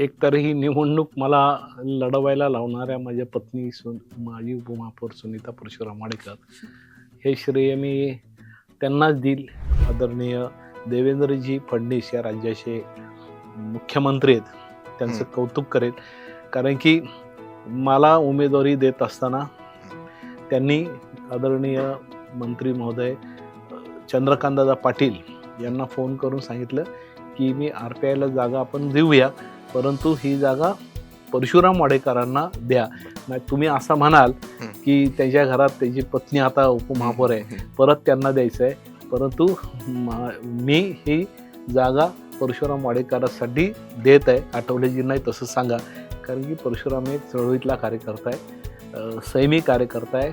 एकतर ही निवडणूक मला लढवायला लावणाऱ्या माझ्या पत्नी माजी उपमहापौर सुनीता परशुराम वाडेकर हे श्रेय मी त्यांनाच देईल. आदरणीय देवेंद्रजी फडणवीस या राज्याचे मुख्यमंत्री आहेत, त्यांचं कौतुक करेल. कारण की मला उमेदवारी देत असताना त्यांनी आदरणीय मंत्री महोदय चंद्रकांतदादा पाटील यांना फोन करून सांगितलं की मी RPIला जागा आपण देऊया, परंतु ही जागा परशुराम वाडेकरांना द्या. नाही तुम्ही असं म्हणाल की त्यांच्या घरात त्याची पत्नी आता उपमहापौर आहे, परत त्यांना द्यायचं आहे, परंतु मी ही जागा परशुराम वाडेकरांसाठी देत आहे. आठवलेजींनाही तसं सांगा, कारण की परशुराम एक चळवळीतला कार्यकर्ता आहे, सैनिक कार्यकर्ता आहे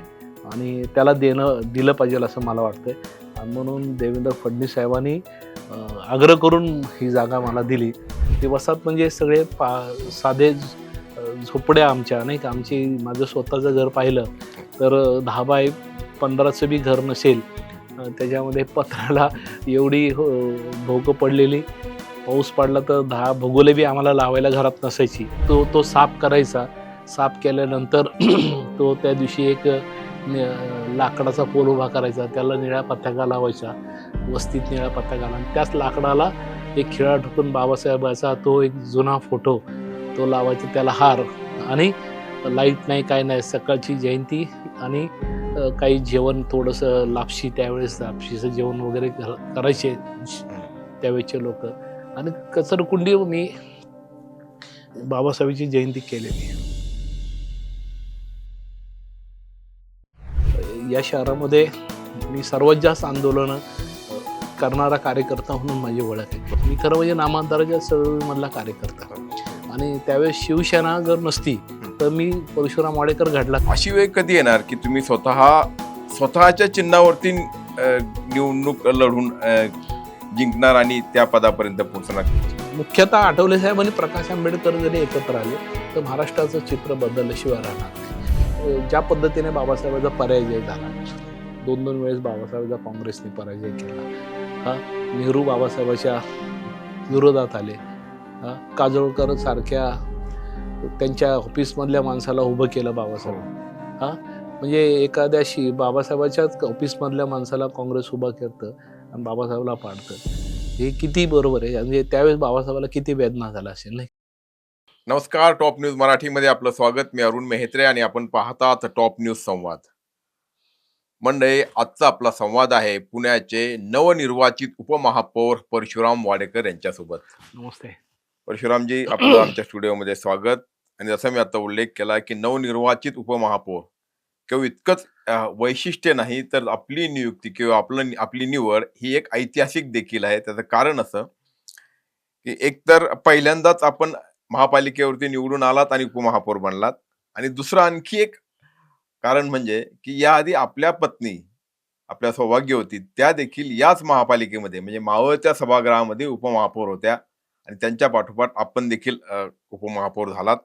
आणि त्याला दिलं पाहिजे असं मला वाटतंय. आणि म्हणून देवेंद्र फडणवीस साहेबांनी आग्रह करून ही जागा मला दिली. ते वसाहत म्हणजे सगळे साधे झोपड्या आमच्या, नाही का. माझं स्वतःचं घर पाहिलं तर 10 बाय 15चं बी घर नसेल, त्याच्यामध्ये पत्राला एवढी भोकं पडलेली, पाऊस पडला तर 10 भगोले बी आम्हाला लावायला घरात नसायची. तो साफ करायचा. साफ केल्यानंतर तो त्या दिवशी एक लाकडाचा पोल उभा करायचा, त्याला निळ्या पताका लावायचा, वस्तीत निळ्या पताका, आणि त्याच लाकडाला एक खिळा ठोकून बाबासाहेबाचा तो एक जुना फोटो तो लावायचा, त्याला हार, आणि लाईट नाही काय नाही, सकाळची जयंती आणि काही जेवण थोडंसं लापशी, त्यावेळेस लापशीचं जेवण वगैरे करायचे त्यावेळेचे लोक. आणि कचरकुंडी मी बाबासाहेबांची जयंती केलेली. या शहरामध्ये मी सर्वात जास्त आंदोलनं करणारा कार्यकर्ता म्हणून माझी ओळख आहे. मी खरं म्हणजे नामांतराच्या चळवळीमधला कार्यकर्ता, आणि त्यावेळेस शिवसेना जर नसती तर मी परशुराम वाडेकर घडला. अशी वेळ कधी येणार की तुम्ही स्वतःच्या चिन्हावरती निवडणूक लढून जिंकणार आणि त्या पदापर्यंत पोहोचणार? मुख्यतः आठवले साहेब आणि प्रकाश आंबेडकर जरी एकत्र आले तर महाराष्ट्राचं चित्र बदलल्याशिवाय राहणार नाही. ज्या पद्धतीने बाबासाहेबांचा पराजय झाला, 2 वेळेस बाबासाहेबांचा काँग्रेसने पराजय केला, नेहरू बाबासाहेबांच्या विरोधात आले, काजोळकर सारख्या त्यांच्या ऑफिसमधल्या माणसाला उभं केलं बाबासाहेब. म्हणजे एखाद्याशी बाबासाहेबाच्याच ऑफिसमधल्या माणसाला काँग्रेस उभं करतं आणि बाबासाहेबला पाडतं, हे किती बरोबर आहे? म्हणजे त्यावेळेस बाबासाहेबाला किती वेदना झाला असेल, नाही? नमस्कार, टॉप न्यूज मराठीमध्ये आपलं स्वागत. मी अरुण मेहत्रे आणि आपण पाहतात टॉप न्यूज संवाद. मंडळी, आजचा आपला संवाद आहे पुण्याचे नवनिर्वाचित उपमहापौर परशुराम वाडेकर यांच्यासोबत. नमस्ते परशुरामजी, आपलं आमच्या स्टुडिओमध्ये स्वागत. आणि जसं मी आता उल्लेख केला की नवनिर्वाचित उपमहापौर किंवा इतकंच वैशिष्ट्य नाही, तर आपली नियुक्ती किंवा आपली निवड ही एक ऐतिहासिक देखील आहे. त्याचं कारण असं की एकतर पहिल्यांदाच आपण महापालिकेवरती निवडून आलात आणि उपमहापौर बनलात, आणि दुसरं आणखी एक कारण म्हणजे की याआधी आपल्या पत्नी, आपल्या सौभाग्यवती, त्या देखील याच महापालिकेमध्ये म्हणजे मावळत्या सभागृहामध्ये उपमहापौर होत्या, आणि त्यांच्या पाठोपाठ आपण देखील उपमहापौर झालात.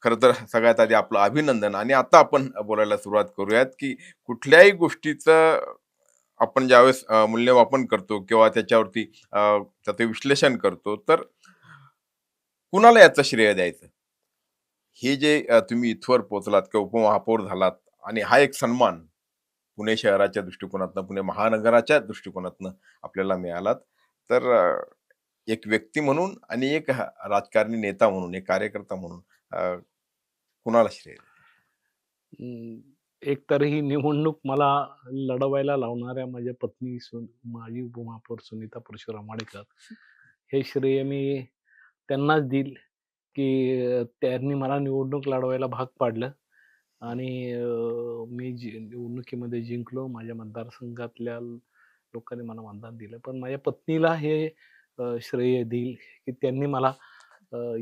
खरं तर सगळ्यात आधी आपलं अभिनंदन. आणि आता आपण बोलायला सुरुवात करूयात की कुठल्याही गोष्टीचं आपण ज्यावेळेस मूल्यमापन करतो किंवा त्याच्यावरती त्याचं विश्लेषण करतो, तर कुणाला याचं श्रेय द्यायचं? हे जे तुम्ही इथवर पोहोचलात किंवा उपमहापौर झालात, आणि हा एक सन्मान पुणे शहराच्या दृष्टिकोनातनं, पुणे महानगराच्या दृष्टिकोनातनं आपल्याला मिळालात, तर एक व्यक्ती म्हणून आणि एक राजकारणी नेता म्हणून, एक कार्यकर्ता म्हणून कुणाला श्रेय? एकतर ही निवडणूक मला लढवायला लावणाऱ्या माझ्या पत्नी माजी उपमहापौर सुनीता परशुराम वाडेकर हे श्रेय मी त्यांनाच देईल की त्यांनी मला निवडणूक लढवायला भाग पाडलं, आणि मी निवडणुकीमध्ये जिंकलो. माझ्या मतदारसंघातल्या लोकांनी मला मतदान दिलं, पण माझ्या पत्नीला हे श्रेय देईल की त्यांनी मला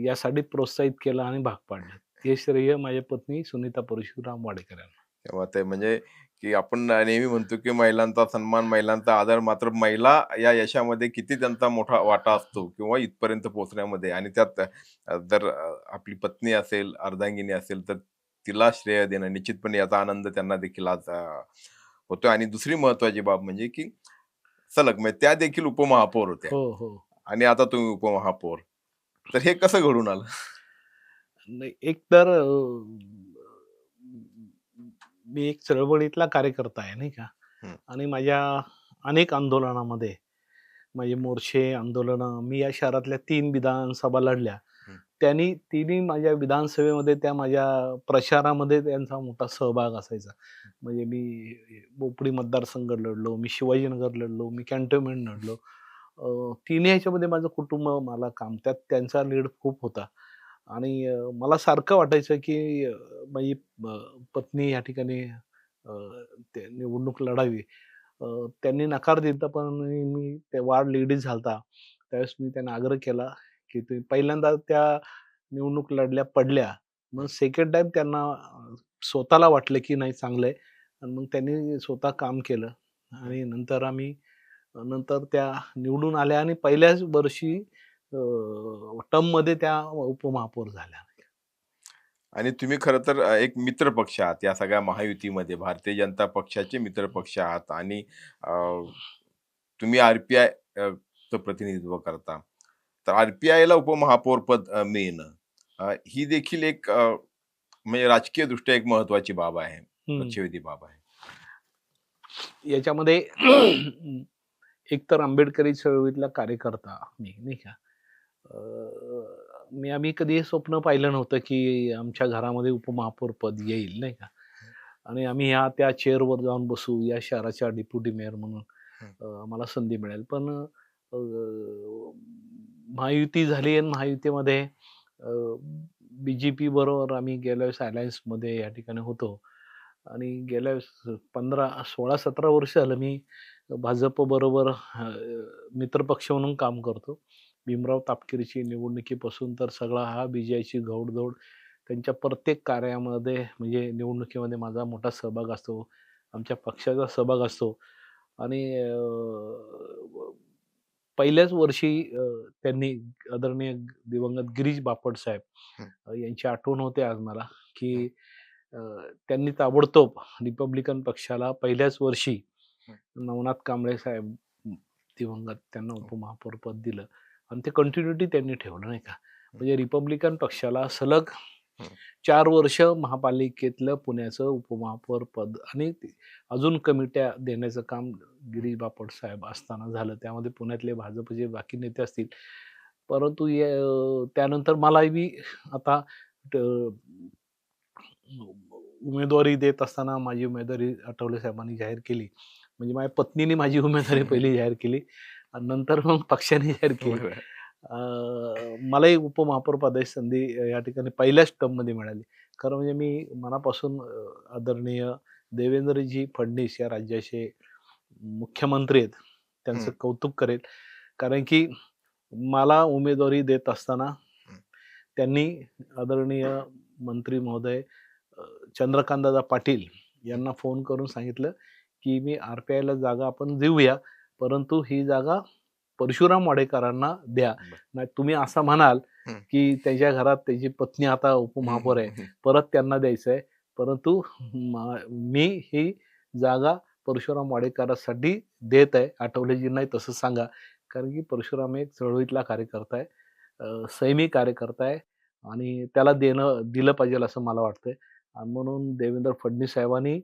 यासाठी प्रोत्साहित केलं आणि भाग पाडलं. हे श्रेय माझ्या पत्नी सुनीता परशुराम वाडेकर यांना. तेव्हा ते म्हणजे की आपण नेहमी म्हणतो की महिलांचा सन्मान, महिलांचा आदर, मात्र महिला या यशामध्ये किती त्यांचा मोठा वाटा असतो किंवा इथपर्यंत पोहोचण्यामध्ये. आणि त्यात जर आपली पत्नी असेल, अर्धांगिनी असेल, तर तिला श्रेय देणं निश्चितपणे याचा आनंद त्यांना देखील आज होतोय. आणि दुसरी महत्वाची बाब म्हणजे की सलग म्हणजे त्या देखील उपमहापौर होत्या, हो, हो. आणि आता तुम्ही उपमहापौर. तर हे कसं घडून आलं? नाही, एक तर मी एक चळवळीतला कार्यकर्ता आहे, नाही का? हं, आणि माझ्या अनेक आंदोलनामध्ये माझे मोर्चे, आंदोलनं मी या शहरातल्या 3 विधानसभा लढल्या. हं. त्यांनी तिन्ही माझ्या विधानसभेमध्ये त्या माझ्या प्रचारामध्ये त्यांचा मोठा सहभाग असायचा. म्हणजे मी बोपडी मतदारसंघ लढलो, मी शिवाजीनगर लढलो, मी कॅन्टोन्मेंट लढलो. तिन्ही ह्याच्यामध्ये माझं कुटुंब मला काम त्यात त्यांचा लीड खूप होता. आणि मला सारखं वाटायचं की माझी पत्नी या ठिकाणी ते निवडणूक लढावी. त्यांनी नकार दिला पण मी ते वाढ लेडीज झालता. त्यावेळेस मी त्यांना आग्रह केला, की तुम्ही पहिल्यांदा त्या निवडणूक लढल्या, पडल्या. मग हं. सेकंड टाईम त्यांना स्वतःला वाटलं, की नाही चांगलं आहे आणि मग त्यांनी स्वतः काम केलं आणि नंतर त्या निवडून आल्या आणि पहिल्याच वर्षी टर्ममध्ये त्या उपमहापौर झाल्या. आणि तुम्ही खरं तर एक मित्र पक्ष आहात या सगळ्या महायुतीमध्ये. भारतीय जनता पक्षाचे मित्र पक्ष आहात आणि अ, तुम्ही आर-पी-आय चं प्रतिनिधित्व करता. तर आर-पी-आयला उपमहापौर पद मिळणं ही देखील एक म्हणजे राजकीयदृष्ट्या एक महत्त्वाची बाब आहे. हं. लक्षवेधी बाब आहे. याच्यामध्ये एकतर आंबेडकरी चळवळीतला कार्यकर्ता मी, नाही का? आम्ही कधी हे स्वप्न पाहिलं नव्हतं, की आमच्या घरामध्ये उपमहापौर पद येईल, नाही का? आणि आम्ही त्या चेअरवर जाऊन बसू, या शहराच्या डेप्युटी मेयर म्हणून हं, आम्हाला संधी मिळेल. पण महायुती झाली आणि महायुतीमध्ये बी-जे-पी बरोबर आम्ही गेल्या वेळेस अलायन्समध्ये या ठिकाणी होतो आणि गेल्या वेळेस 16-17 वर्ष झालं मी भाजपबरोबर मित्रपक्ष म्हणून काम करतो. भीमराव तापकीरची निवडणुकीपासून तर सगळा हा विजयाची घौडदौड त्यांच्या प्रत्येक कार्यामध्ये म्हणजे निवडणुकीमध्ये माझा मोठा सहभाग असतो. आमच्या पक्षाचा सहभाग असतो आणि पहिल्याच वर्षी त्यांनी आदरणीय दिवंगत गिरीश बापट साहेब हं, यांची आठवण होते आज मला, हं, की अ, त्यांनी ताबडतोब रिपब्लिकन पक्षाला पहिल्याच वर्षी हं, नवनाथ कांबळे साहेब दिवंगत त्यांना उपमहापौरपद दिलं आणि ते कंटिन्युटी त्यांनी ठेवलं नाही का. हं, म्हणजे रिपब्लिकन पक्षाला सलग हं, 4 वर्ष महापालिकेतलं पुण्याचं उपमहापौर पद आणि अजून कमिट्या देण्याचं काम हं. गिरीश बापट साहेब असताना झालं. त्यामध्ये पुण्यातले भाजपचे बाकी नेते असतील. परंतु त्यानंतर मलाही आता ट उमेदवारी देत असताना माझी उमेदवारी आठवले साहेबांनी जाहीर केली. म्हणजे माझ्या पत्नीने माझी उमेदवारी पहिली जाहीर केली आणि नंतर मग पक्षाने जाहीर केली. बरं. अ, मलाही उपमहापौर पदाची संधी या ठिकाणी पहिल्याच टर्ममध्ये मिळाली. खरं म्हणजे मी मनापासून आदरणीय देवेंद्रजी फडणवीस या राज्याचे मुख्यमंत्री आहेत. त्यांचं हं, कौतुक करेल. कारण की मला उमेदवारी देत असताना हं, त्यांनी आदरणीय मंत्री महोदय अ, चंद्रकांतदादा पाटील हं. यांना फोन करून सांगितलं, की "मी आर-पी-आयला जागा आपण देऊया, परंतु ही जागा परशुराम वाडेकरांना द्या. बरं. नाही तुम्ही असं म्हणाल, हं, की त्याच्या घरात त्याची पत्नी आता हं, उपमहापौर हं, आहे, हं, हं. परत त्यांना द्यायचं आहे. परंतु मी ही जागा परशुराम वाडेकरांसाठी देत आहे. आठवलेजींनाही तसं सांगा." कारण की परशुराम एक चळवळीतला कार्यकर्ता आहे. संयमी कार्यकर्ता आहे आणि त्याला दिलं पाहिजेल असं मला वाटतंय. आणि म्हणून देवेंद्र फडणवीस साहेबांनी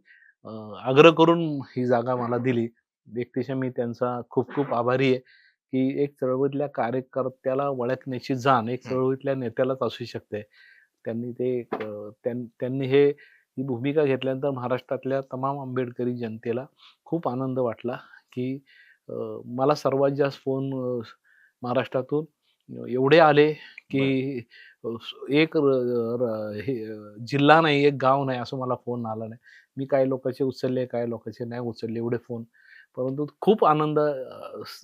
अ, आग्रह करून ही जागा मला दिली. व्यक्तिशः मी त्यांचा खूप-खूप आभारी आहे, की एक चळवळीतल्या कार्यकर्त्याला ओळखण्याची जाण एक हं, चळवळीतल्या नेत्यालाच असू शकते. त्यांनी ते एक त्यांनी ही भूमिका घेतल्यानंतर महाराष्ट्रातल्या तमाम आंबेडकरी जनतेला खूप आनंद वाटला, की अ, मला सर्वात जास्त फोन महाराष्ट्रातून एवढे आले, की बरं. एक जिल्हा नाही, एक गाव नाही, असं मला फोन आला नाही. मी काही लोकांचे उचलले, काही लोकांचे नाही उचलले एवढे फोन. परंतु खूप आनंद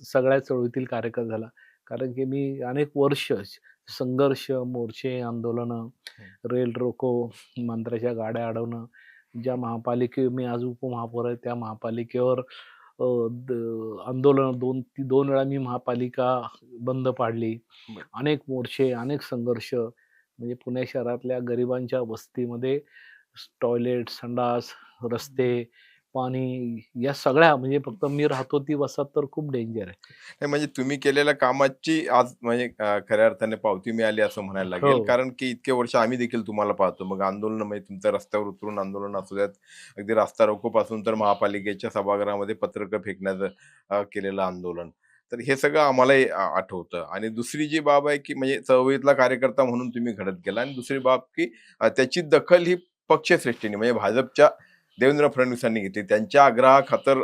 सगळ्या चळवळीतील कार्यकर्ता झाला. कारण की मी अनेक वर्ष संघर्ष, मोर्चे, आंदोलनं, हं, रेल रोको, मंत्र्याच्या गाड्या अडवणं, ज्या मी आज उपमहापौर आहे, त्या महापालिकेवर अ, द आंदोलनं 2 वेळा मी महापालिका बंद पाडली. बरं. अनेक मोर्चे, अनेक संघर्ष म्हणजे पुणे शहरातल्या गरिबांच्या वस्तीमध्ये टॉयलेट, संडास, रस्ते पाणी या सगळ्या म्हणजे फक्त मी राहतो ती वसाहत तर खूप डेंजर आहे. नाही म्हणजे तुम्ही केलेल्या कामाची आज म्हणजे खऱ्या अर्थाने पावती मिळाली असं म्हणायला हो. लागेल. कारण की इतके वर्ष आम्ही देखील तुम्हाला पाहतो. मग आंदोलन म्हणजे तुमचं रस्त्यावर उतरून आंदोलन असू द्यात, अगदी रास्ता रोको पासून तर महापालिकेच्या सभागृहामध्ये पत्रकं फेकण्याचं केलेलं आंदोलन. तर हे सगळं आम्हालाही आठवतं. आणि दुसरी जी बाब आहे की म्हणजे चळवळीतला कार्यकर्ता म्हणून तुम्ही घडत गेला आणि दुसरी बाब की त्याची दखल ही पक्षश्रेष्ठीने म्हणजे भाजपच्या देवेंद्र फडणवीसांनी घेतली. त्यांच्या आग्रहाखातर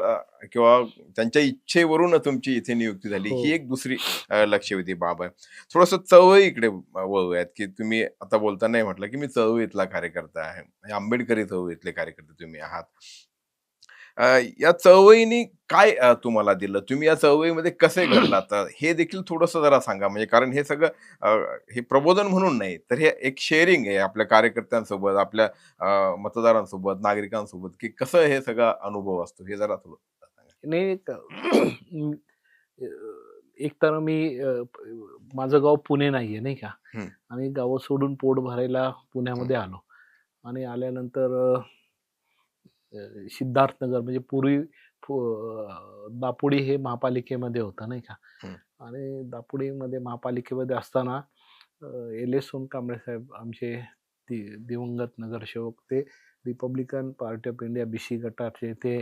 किंवा त्यांच्या इच्छेवरून तुमची इथे नियुक्ती झाली. हो. ही एक दुसरी लक्षवेधी बाब आहे. थोडंसं चळवळीकडे वळूयात, की तुम्ही आता बोलतानाही म्हटलं, की मी चळवळीतला कार्यकर्ता आहे. म्हणजे आंबेडकरी चळवळीतले कार्यकर्ते तुम्ही आहात. या चळवळीने काय तुम्हाला दिलं? तुम्ही या चळवळीमध्ये कसे घडलात? हे देखील थोडंसं जरा सांगा. म्हणजे कारण हे सगळं अ, हे प्रबोधन म्हणून नाही, तर हे एक शेअरिंग आहे आपल्या कार्यकर्त्यांसोबत, आपल्या मतदारांसोबत, नागरिकांसोबत, की कसं हे सगळा अनुभव असतो, हे जरा थोडं सांगा. नाही एक अ, एक तर मी माझं गाव पुणे नाहीये नाही का? हं, आणि गावं सोडून पोट भरायला हं, पुण्यामध्ये आलो आणि आल्यानंतर सिद्धार्थनगर म्हणजे पूर्वी दापोडी हे महापालिकेमध्ये होतं नाही का? हं, आणि दापोडीमध्ये महापालिकेमध्ये असताना एल एस सोनकांबळे साहेब आमचे दिवंगत नगरसेवक ते Republican party of India BC गटाचे ते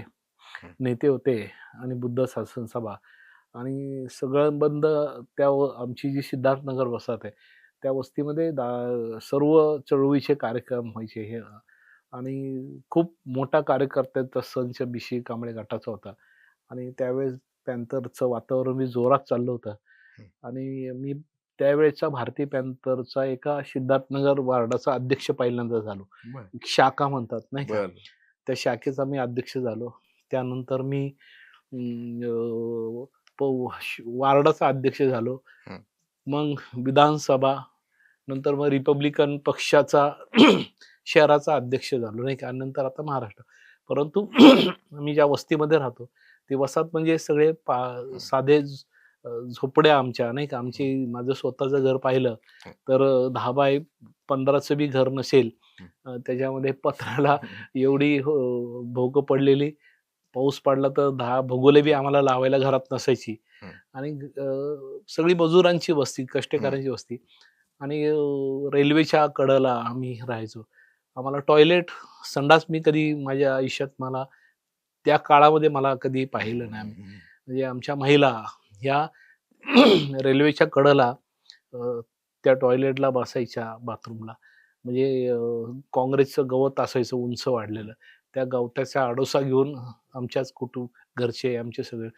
हं, नेते होते आणि बुद्ध शासन सभा आणि सगळं बंद आमची जी सिद्धार्थनगर वसाहत आहे, त्या वस्तीमध्ये सर्व चळवळीचे कार्यक्रम व्हायचे हे आणि खूप मोठा कार्यकर्त्यांचा संच बीसी कांबळे गटाचा होता आणि त्यावेळेस पॅन्थरचं वातावरण बी जोरात चाललं होतं हं. आणि मी त्यावेळेचा भारतीय पॅन्थरचा एका सिद्धार्थनगर वार्डाचा अध्यक्ष पहिल्यांदा झालो. बरं, एक शाखा म्हणतात नाही का? बरं. त्या शाखेचा मी अध्यक्ष झालो. त्यानंतर मी वार्डाचा अध्यक्ष झालो. हं, मग विधानसभा, नंतर मग रिपब्लिकन पक्षाचा शहराचा अध्यक्ष झालो नाही का. आणि नंतर आता महाराष्ट्र. परंतु मी ज्या वस्तीमध्ये राहतो, ती वसाहत म्हणजे सगळे हं, साधे झोपड्या आमच्या नाही का. हं, माझं स्वतःचं घर पाहिलं हं, तर 10 बाय 15चं बी घर नसेल. हं, त्याच्यामध्ये पत्र्याला हं, एवढी भोकं पडलेली. पाऊस पडला तर 10 भगोले बी आम्हाला लावायला घरात नसायची हं, आणि सगळी मजुरांची वस्ती, हं. कष्टकऱ्यांची वस्ती आणि रेल्वेच्या कडेला आम्ही राहायचो. आम्हाला टॉयलेट, संडास मी कधी माझ्या आयुष्यात त्या काळामध्ये मला कधी हं, पाहिलं नाही हं, आम्ही. हं. म्हणजे आमच्या महिला ह्या रेल्वेच्या कडेला त्या टॉयलेटला बसायच्या बाथरूमला. म्हणजे काँग्रेसचं गवत असायचं उंच वाढलेलं. त्या गवताचा आडोसा घेऊन आमच्याच घरचे आमचे सगळे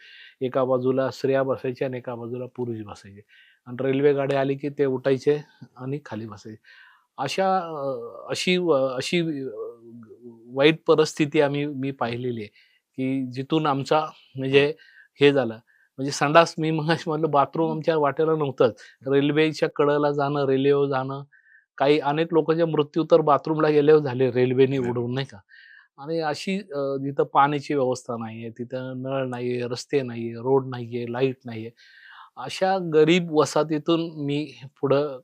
एका बाजूला स्त्रिया बसायच्या आणि एका बाजूला पुरुष बसायचे आणि रेल्वे गाडी आली की ते उठायचे आणि खाली बसायचे. अशी वाईट परिस्थिती मी पाहिलेली आहे, की जिथून आमचा म्हणजे हे झालं. म्हणजे संडास मी मगाशी म्हटलं बाथरूम आमच्या वाटेला नव्हतंच. रेल्वेच्या कडेला जाणं, रेल्वेवर जाणं. काही अनेक लोकांचे मृत्यू तर बाथरूमला गेल्यावर झाले रेल्वेने उडवून नाही का. आणि अशी जिथं पाण्याची व्यवस्था नाहीये, तिथं नळ नाहीये, रस्ते नाहीये, रोड नाहीये, लाईट नाहीये. अशा गरीब वसाहतीतून मी पुढं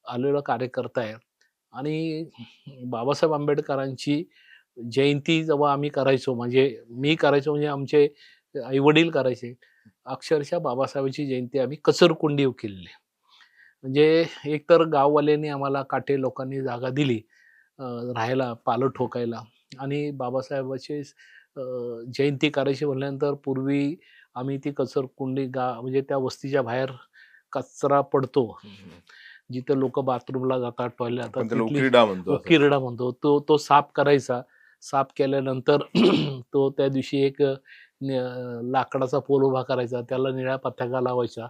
आलेला कार्यकर्ता आहे. आणि बाबासाहेब आंबेडकरांची जयंती जेव्हा आम्ही करायचो, म्हणजे मी करायचो म्हणजे आमचे आई-वडील करायचे. अक्षरशः बाबासाहेबांची जयंती आम्ही कचरकुंडीवर केलेली. म्हणजे एकतर गाववाल्यांनी आम्हाला काटे लोकांनी जागा दिली अ, राहायला, पालं ठोकायला आणि बाबासाहेबाची जयंती करायची म्हटल्यानंतर पूर्वी आम्ही ती कचरकुंडी म्हणजे त्या वस्तीच्या बाहेर कचरा पडतो. हं, हं. जिथे लोकं बाथरूमला जातात, टॉयलेट जातात, आपण त्याला तिथली उकिरडा म्हणतो असं. उकिरडा म्हणतो. तो साफ करायचा. साफ केल्यानंतर तो त्या दिवशी एक लाकडाचा पोल उभा करायचा. त्याला निळ्या पताका लावायचा.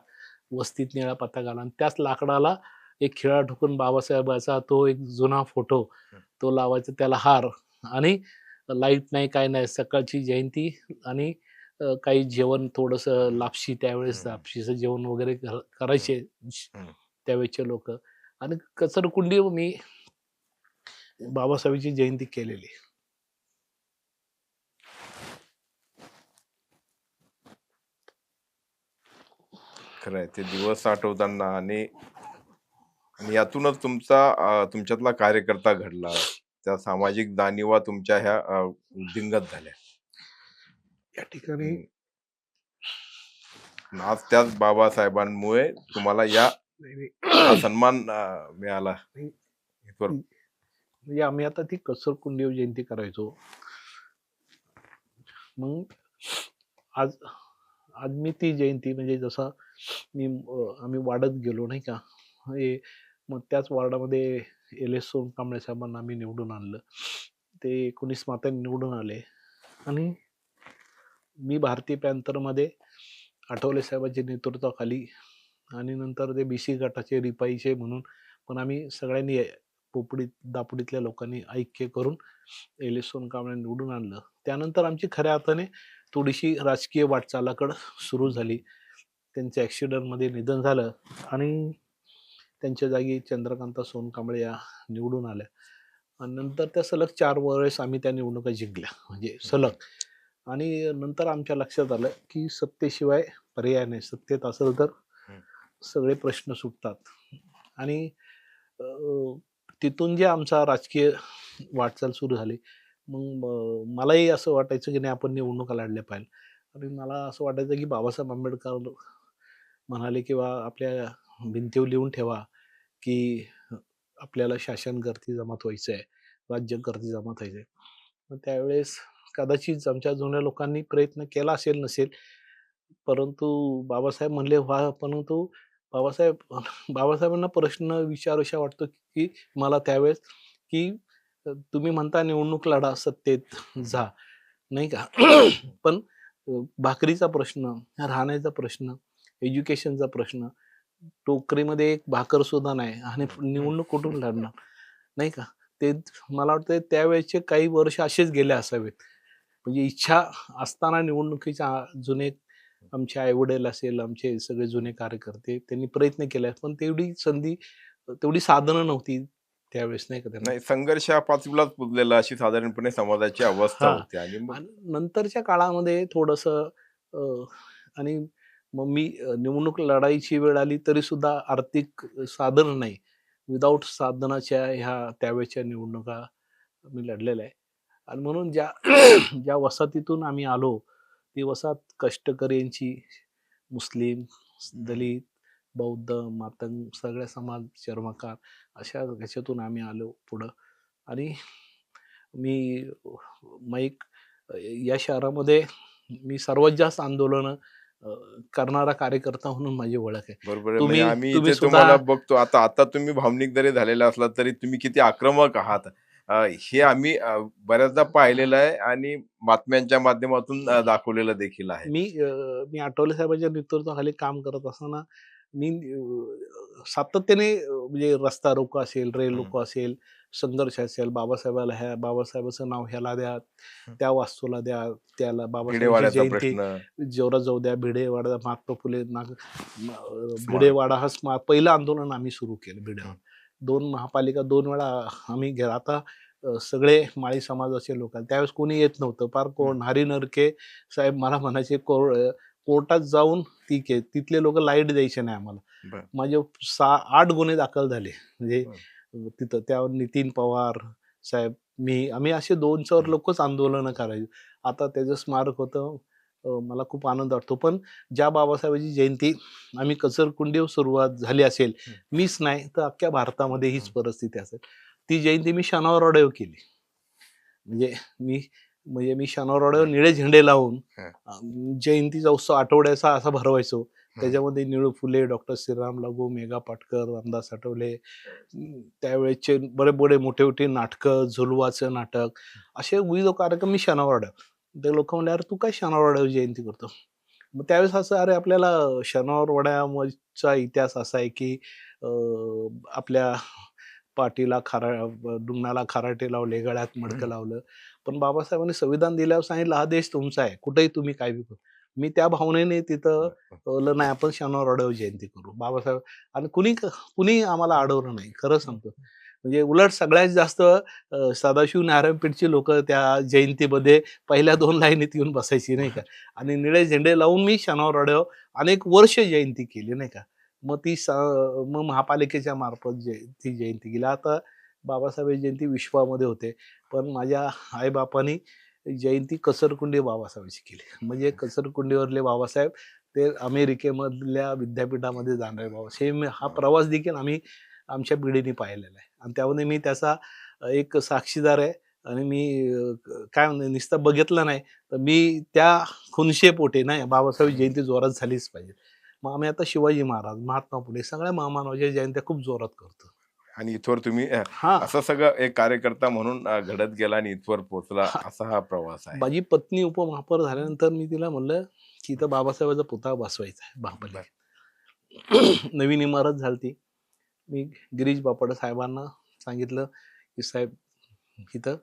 वस्तीत निळा पताका आणि त्याच लाकडाला एक खिळा ठोकून बाबासाहेबाचा तो एक जुना फोटो हं, तो लावायचा. त्याला हार आणि लाईट नाही, काय नाही. सकाळची जयंती आणि काही जेवण थोडंसं लापशी त्यावेळेस हं, लापशीचं जेवण वगैरे हं, करायचे हं. त्यावेळेचे लोकं आणि कचरकुंडी मी बाबासाहेबांची जयंती केलेली. खरं आहे. ते दिवस आठवताना आणि आणि यातूनच तुमच्यातला कार्यकर्ता घडला. त्या सामाजिक जाणीवा तुमच्या ह्या वृद्धिंगत झाल्या. या ठिकाणी आज त्याच बाबासाहेबांमुळे तुम्हाला हा सन्मान मिळाला. म्हणजे आम्ही आता ती कसर कुंडीव जयंती करायचो. मग आज आज मी ती जयंती म्हणजे जसा आम्ही वाढत गेलो नाही का, हे मग त्याच वॉर्डामध्ये LS सोनकांबळे साहेबांना आम्ही निवडून आणलं. ते 19 मतांनी निवडून आले आणि मी भारतीय पॅन्थरमध्ये आठवले साहेबांच्या नेतृत्वाखाली आणि नंतर ते BC गटाचे रिपाईचे म्हणून पण आम्ही सगळ्यांनी दापोडीतल्या लोकांनी ऐक्य करून LS सोनकांबळे निवडून आणलं. त्यानंतर आमची खऱ्या अर्थाने थोडीशी राजकीय वाटचालाकडं सुरू झाली. त्यांचं ॲक्सिडेंटमध्ये निधन झालं आणि त्यांच्या जागी चंद्रकांता सोनकांबळे या निवडून आल्या आणि नंतर त्या सलग 4 वेळेस आम्ही त्या निवडणुका जिंकल्या म्हणजे सलग. आणि नंतर आमच्या लक्षात आलं की सत्तेशिवाय पर्याय नाही. सत्तेत असेल तर सगळे प्रश्न सुटतात आणि तिथून जे आमचा राजकीय वाटचाल सुरू झाली. मग मलाही असं वाटायचं की नाही आपण निवडणुका लढल्या पाहिजे आणि मला असं वाटायचं की बाबासाहेब आंबेडकर म्हणाले किंवा आपल्या भिंतीवर लिहून ठेवा की आपल्याला शासनकर्ती जमात व्हायचं आहे, राज्यकर्ती जमात व्हायचं आहे. मग त्यावेळेस कदाचित आमच्या जुन्या लोकांनी प्रयत्न केला असेल नसेल, परंतु बाबासाहेब म्हणले व्हा. परंतु बाबासाहेबांना प्रश्न विचारूशा वाटतो की मला त्यावेळेस की तुम्ही म्हणता निवडणूक लढा, सत्तेत जा, नाही का? पण भाकरीचा प्रश्न, राहण्याचा प्रश्न, एज्युकेशनचा प्रश्न, टोकरीमध्ये एक भाकर सुद्धा नाही आणि निवडणूक कुठून लढणार, नाही का? ते मला वाटतं त्यावेळेचे काही वर्ष असेच गेले असावेत. म्हणजे इच्छा असताना निवडणुकीच्या जुने आमचे आईवडील असेल, आमचे सगळे जुने कार्यकर्ते त्यांनी प्रयत्न केले, पण तेवढी संधी, तेवढी साधनं नव्हती त्यावेळेस, नाही का त्यांना. नाही, संघर्ष हा पाचवीलाच पुजलेला अशी साधारणपणे समाजाची अवस्था हां. होती आणि मग आणि नंतरच्या काळामध्ये थोडंसं आणि मग मी निवडणूक लढायची वेळ आली तरी सुद्धा आर्थिक साधन नाही. विदाऊट साधनाच्या ह्या त्यावेळच्या निवडणुका मी लढलेल्या आहे. आणि म्हणून ज्या ज्या वसाहतीतून आम्ही आलो, ती वसाहत कष्टकऱ्यांची, मुस्लिम, दलित, बौद्ध, मातंग सगळ्या समाज, चर्मकार अशा ह्याच्यातून आम्ही आलो पुढं. आणि मी माईक या शहरामध्ये मी सर्वात जास्त आंदोलनं करणारा कार्यकर्ता म्हणून माझी ओळख आहे. बरोबर आहे. म्हणजे तुम्ही आम्ही तुम्ही इथे सुद्धा तुम्हाला बघतो. आता आता तुम्ही भावनिक जरी झालेला असला तरी तुम्ही किती आक्रमक आहात, हे आम्ही बऱ्याचदा पाहिलेलं आहे आणि बातम्यांच्या माध्यमातून दाखवलेलं देखील आहे. मी आठवले साहेबांच्या नेतृत्वाखाली काम करत असताना मी सातत्याने म्हणजे रस्ता रोको असेल, रेल रोको असेल, संघर्ष असेल, बाबासाहेबाचं नाव ह्याला द्या, त्या वास्तूला द्या, त्याला बाबासाहेबांची भिडेवाड्याचा जयंती प्रश्न. जोरात जाऊ द्या, भिडेवाडा, महात्मा फुले भिडेवाडा हा पहिलं आंदोलन आम्ही सुरू केलं भिडेवाडा. 2 महापालिका 2 वेळा आम्ही आता सगळे माळी समाजाचे लोक आहेत. त्यावेळेस कोणी येत नव्हतं. फार कोण हरी नरके साहेब मला म्हणायचे कोर्टात जाऊन ठीक आहे. तिथले लोक लाईट द्यायचे नाही आम्हाला. माझे 8 गुन्हे दाखल झाले. म्हणजे तिथं त्यावर नितीन पवार साहेब, आम्ही असे 2-4 लोकच आंदोलनं करायचो. आता त्याचं स्मारक होतं. मला खूप आनंद वाटतो. पण ज्या बाबासाहेबांची जयंती आम्ही कचरकुंडीवर सुरुवात झाली असेल, मीच नाही तर अख्ख्या भारतामध्ये हीच परिस्थिती असेल. ती जयंती मी शनिवार वाड्यावर केली. म्हणजे मी शनिवार वाड्यावर निळे झेंडे लावून जयंतीचा उत्सव आठवड्याचा असा भरवायचो. त्याच्यामध्ये निळू फुले, डॉक्टर श्रीराम लागू, मेघा पाटकर, रामदास आठवले, त्यावेळेचे बडे मोठे नाटकं, झुलवाचं नाटक, असे विविध कार्यक्रम मी शनिवार वाड्यावर. ते लोक म्हणले, अरे तू काय शनिवार वाड्यावर जयंती करतो? मग त्यावेळेस असं, अरे आपल्याला शनिवार वाड्याचा इतिहास असा आहे की आपल्या पाठीला डुंगणाला खराटे लावले, गळ्यात मडकं लावलं. पण बाबासाहेबांनी संविधान दिल्यावर सांगितलं हा देश तुमचा आहे, कुठेही तुम्ही काय बी करू. मी त्या भावनेने तिथं नाही आपण शनिवार वाड्यावर जयंती करू. बाबासाहेब आणि कुणी आम्हाला अडवलं नाही, खरं सांगतो. म्हणजे उलट सगळ्यात जास्त सदाशिव नारायणपेठची लोक त्या जयंतीमध्ये पहिल्या 2 लाईनीत येऊन बसायची, नाही का? आणि निळे झेंडे लावून मी शनिवार वाड्यावर अनेक वर्ष जयंती केली, नाही का? मग महापालिकेच्या मार्फत ती जयंती केली. आता बाबासाहेब जयंती विश्वामध्ये होते. पण माझ्या आईबापांनी जयंती कचरकुंडी बाबासाहेबांची केली. म्हणजे कचरकुंडीवरले बाबासाहेब ते अमेरिकेमधल्या विद्यापीठामध्ये जाणारे बाबासाहेब हा प्रवास देखील आम्ही आमच्या पिढीने पाहिलेला आहे आणि त्यामध्ये मी त्याचा एक साक्षीदार आहे आणि मी काय म्हणतो नुसतं बघितलं नाही तर मी त्या खुनशेपोटी नाही बाबासाहेब जयंती जोरात झालीच पाहिजे. मग आम्ही आता शिवाजी महाराज, महात्मा फुले सगळ्या महामानवाच्या जयंत्या खूप जोरात करतो. आणि इथवर तुम्ही हां. असं सगळं एक कार्यकर्ता म्हणून घडत गेला आणि इथवर पोहोचला, हां. असा हा प्रवास आहे. माझी पत्नी उपमहापौर झाल्यानंतर मी तिला म्हणलं, की इथं बाबासाहेबांचा पुतळा बसवायचा आहे महापालिकेत. नवीन इमारत झालती. मी गिरीश बापट साहेबांना सांगितलं, की साहेब इथं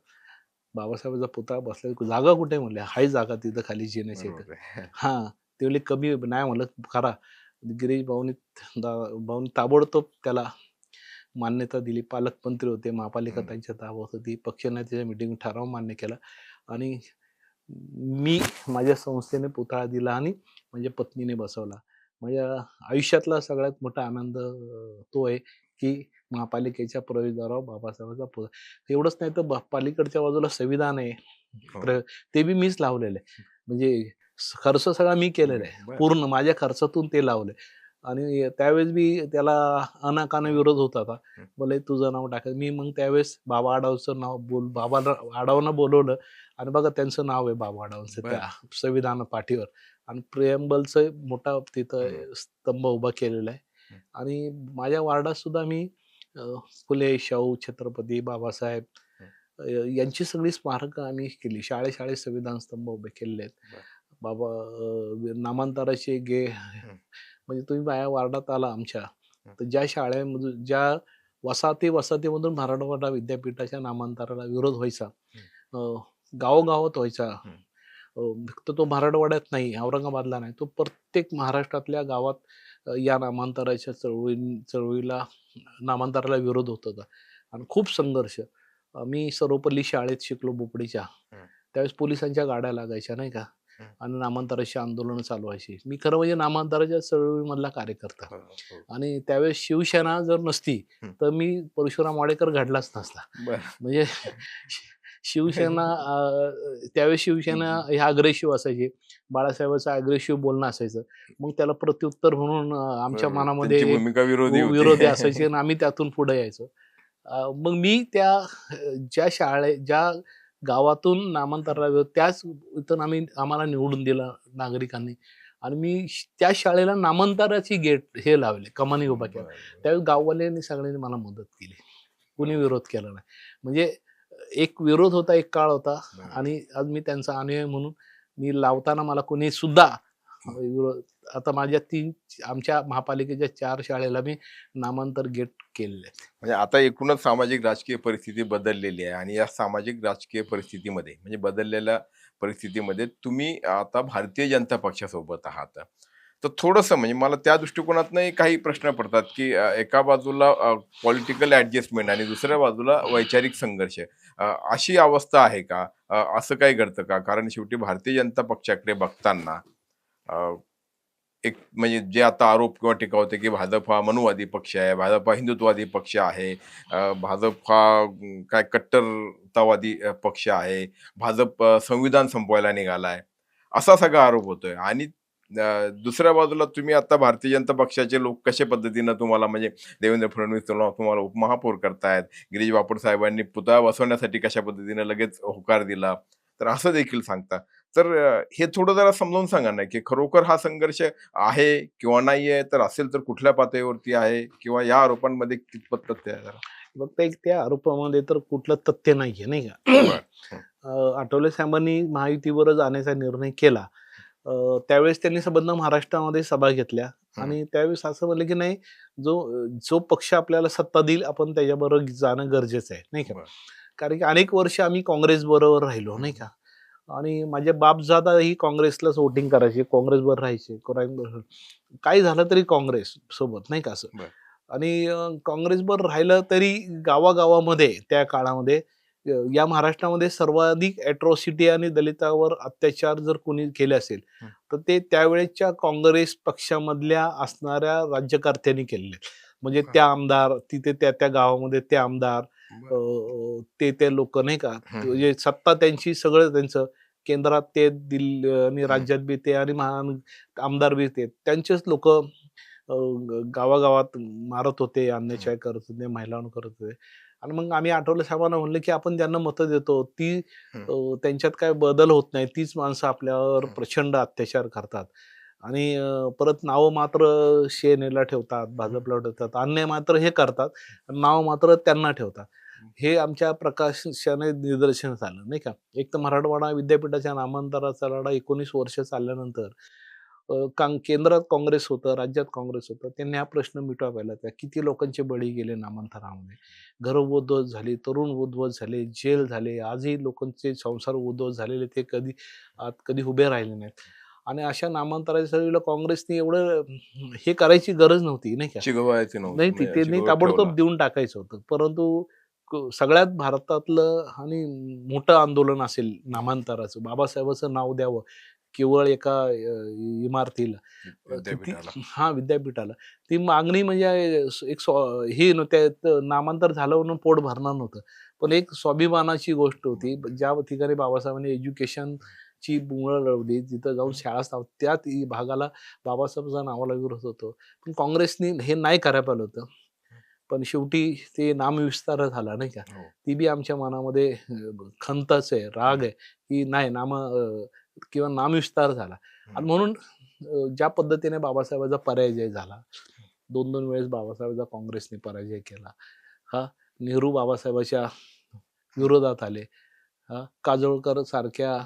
बाबासाहेबांचा पुतळा बसला जागा कुठे म्हणले, हाय जागा तिथं खाली जिन्याच्या इथं. बरोबर आहे. हां, ते म्हणले कमी नाही म्हणलं करा. गिरीश भाऊनी भाऊनी ताबडतोब त्याला मान्यता दिली. पालकमंत्री होते, महापालिका त्यांच्या ताब्यात होती. पक्षनेत्याच्या मीटिंग ठराव मान्य केला आणि मी माझ्या संस्थेने पुतळा दिला आणि माझ्या पत्नीने बसवला. माझ्या आयुष्यातला सगळ्यात मोठा आनंद तो आहे, की महापालिकेच्या प्रवेशद्वारावर बाबासाहेबांचा पुतळा. एवढंच नाही तर पलीकडच्या बाजूला संविधान आहे. हो. ते बी मीच लावलेलं आहे. म्हणजे खर्च सगळा मी केलेला आहे. बरं. पूर्ण माझ्या खर्चातून ते लावलंय. आणि त्यावेळेस बी त्याला अनाकानी विरोध होत होता. बोले तुझं नाव टाकायचं. मी मग त्यावेळेस बाबा आढावचं नाव बाबा आढावनं बोलवलं आणि बघा त्यांचं नाव आहे बाबा आढावांचं त्या संविधान पाठीवर आणि प्रिएम्बलचं मोठा तिथं स्तंभ उभा केलेला आहे. आणि माझ्या वार्डात सुद्धा मी फुले, शाहू, छत्रपती, बाबासाहेब यांची सगळी स्मारकं आम्ही केली. शाळेत संविधान स्तंभ उभे केलेले आहेत. बाबा नामांतराचे म्हणजे तुम्ही माझ्या वार्डात आला आमच्या तर ज्या शाळेमधून ज्या वसाहतीमधून मराठवाडा विद्यापीठाच्या नामांतराला विरोध व्हायचा, गावोगावात व्हायचा. फक्त तो मराठवाड्यात नाही, औरंगाबादला नाही, तो प्रत्येक महाराष्ट्रातल्या गावात या नामांतराच्या चळवळीला नामांतराला विरोध होत होता आणि खूप संघर्ष. मी सर्वपल्ली शाळेत शिकलो बोपडीच्या. त्यावेळेस पोलिसांच्या गाड्या लागायच्या नाही का आणि नामांतराची आंदोलनं चालू व्हायची. मी खरं म्हणजे नामांतराच्या चळवळीमधला कार्यकर्ता आणि त्यावेळेस शिवसेना जर नसती तर मी परशुराम वाडेकर घडलाच नसता. म्हणजे शिवसेना त्यावेळेस शिवसेना ह्या अग्रेसिव्ह असायची. बाळासाहेबांचं अग्रेसिव्ह बोलणं असायचं. मग त्याला प्रत्युत्तर म्हणून आमच्या मनामध्ये भूमिका विरोधी असायची आणि आम्ही त्यातून पुढे यायचो. मग मी ज्या गावातून नामांतराला त्याच इथून आम्हाला निवडून दिलं नागरिकांनी आणि मी त्या शाळेला नामांतराची गेट हे लावले, कमानी उभा केला. त्यावेळेस गाववाल्यांनी सगळ्यांनी मला मदत केली. कुणी विरोध केला नाही. म्हणजे एक विरोध होता, एक काळ होता आणि आज मी त्यांचा अनुयायी म्हणून मी लावताना मला कोणी सुद्धा विरोध. आता आमच्या महापालिकेच्या 4 शाळेला मी नामांतर गेट केलेले आहेत. म्हणजे आता एकूणच सामाजिक राजकीय परिस्थिती बदललेली आहे आणि या सामाजिक राजकीय परिस्थितीमध्ये म्हणजे बदललेल्या परिस्थितीमध्ये तुम्ही आता भारतीय जनता पक्षासोबत आहात. तर थोडंसं म्हणजे मला त्या दृष्टिकोनातूनही काही प्रश्न पडतात, की एका बाजूला पॉलिटिकल ऍडजस्टमेंट आणि दुसऱ्या बाजूला वैचारिक संघर्ष, अशी अवस्था आहे का? असं काही घडतं का? कारण शेवटी भारतीय जनता पक्षाकडे बघताना एक म्हणजे जे आता आरोप किंवा टीका होते, की भाजप हा मनुवादी पक्ष आहे, भाजप हा हिंदुत्ववादी पक्ष आहे, भाजप हा काय कट्टरतावादी पक्ष आहे, भाजप संविधान संपवायला निघालाय, असा सगळा आरोप होतोय. आणि दुसऱ्या बाजूला तुम्ही आता भारतीय जनता पक्षाचे लोक कशा पद्धतीनं तुम्हाला म्हणजे देवेंद्र फडणवीस तुम्हाला उपमहापौर करतायत, गिरीश बापट साहेबांनी पुतळा बसवण्यासाठी कशा पद्धतीनं लगेच होकार दिला, तर असं देखील सांगता. तर हे थोडं जरा समजावून सांगा ना, की खरोखर हा संघर्ष आहे किंवा नाहीये, तर असेल तर कुठल्या पातळीवरती आहे किंवा या आरोपांमध्ये कितपत तथ्य आहे जरा? फक्त एक त्या आरोपामध्ये तर कुठलं तथ्य नाहीये नाही का. आठवले साहेबांनी महायुतीवर जाण्याचा निर्णय केला. त्यावेळेस त्यांनी संबंध महाराष्ट्रामध्ये सभा घेतल्या आणि त्यावेळेस असं म्हणलं की नाही, जो पक्ष आपल्याला सत्ता देईल आपण त्याच्याबरोबर जाणं गरजेचं आहे नाही का. कारण की अनेक वर्ष आम्ही काँग्रेस बरोबर राहिलो नाही का आणि माझे बापजादा ही काँग्रेसलाच वोटिंग करायचे, काँग्रेसवर राहायचे. काही झालं तरी काँग्रेस सोबत नाही का असं. आणि काँग्रेसवर राहिलं तरी गावागावामध्ये त्या काळामध्ये या महाराष्ट्रामध्ये सर्वाधिक ॲट्रॉसिटी आणि दलितावर अत्याचार जर कोणी केले असेल तर ते त्यावेळेच्या काँग्रेस पक्षामधल्या असणाऱ्या राज्यकर्त्यांनी केलेले. म्हणजे त्या आमदार तिथे त्या गावामध्ये ते आमदार ते लोक नाही का, म्हणजे सत्ता त्यांची, सगळं त्यांचं, केंद्रात ते, दिल्ली आणि राज्यात बी ते, आणि आमदार बी ते, त्यांचेच लोक गावागावात मारत होते, अन्याय करत होते, महिलांवर करत होते. आणि मग आम्ही आठवले साहेबांना म्हणलं की आपण ज्यांना मतं देतो ती त्यांच्यात काय बदल होत नाही, तीच माणसं आपल्यावर प्रचंड अत्याचार करतात. आणि परत नावं मात्र सेनेला ठेवतात, भाजपला ठेवतात, अन्याय मात्र हे करतात, नाव मात्र त्यांना ठेवतात. हे आमच्या प्रकाशाने निदर्शनास आलं नाही का. एक तर मराठवाडा विद्यापीठाच्या नामांतराचा लढा 19 वर्ष चालल्यानंतर केंद्रात काँग्रेस होतं, राज्यात काँग्रेस होतं, त्यांनी हा प्रश्न मिटवा पाहिला. त्या किती लोकांचे बळी गेले नामांतरामध्ये, घरं उद्ध्वस्त झाली, तरुण उद्ध्वस्त झाले, जेल झाले, आजही लोकांचे संसार उद्ध्वस्त झालेले ते कधी उभे राहिले नाहीत. आणि अशा नामांतराच्या वेळेला काँग्रेसने एवढं हे करायची गरज नव्हती नाही का. शिगवायचे नाही, नव्हते, म्हणजे त्यांनी शिगवत ताबडतोब ठेवला. देऊन टाकायचं होतं. परंतु सगळ्यात भारतातलं आणि मोठं आंदोलन असेल नामांतराचं, बाबासाहेबांचं नाव द्यावं केवळ एका इमारतीला, किती विद्यापीठाला. हां, विद्यापीठाला. ती मागणी म्हणजे हे नव्हत्या, नामांतर झालं म्हणून पोट भरणार नव्हतं. पण एक स्वाभिमानाची गोष्ट होती. ज्या ठिकाणी बाबासाहेबांनी एज्युकेशनची मुळं लावली, तिथं जाऊन शाळा त्याच भागाला बाबासाहेबांच्या नावाला विरोध होतो. पण काँग्रेसने हे नाही करायला पाहिलं होतं. पण शेवटी ते नामविस्तार झाला नाही का. हो. ती बी आमच्या मनामध्ये खंतच आहे, राग आहे, की नाही किंवा नामविस्तार झाला. आणि म्हणून ज्या पद्धतीने बाबासाहेबांचा पराजय झाला, 2-2 वेळेस बाबासाहेबांचा काँग्रेसने पराजय केला. हां, नेहरू बाबासाहेबांच्या विरोधात आले. काजोळकर सारख्या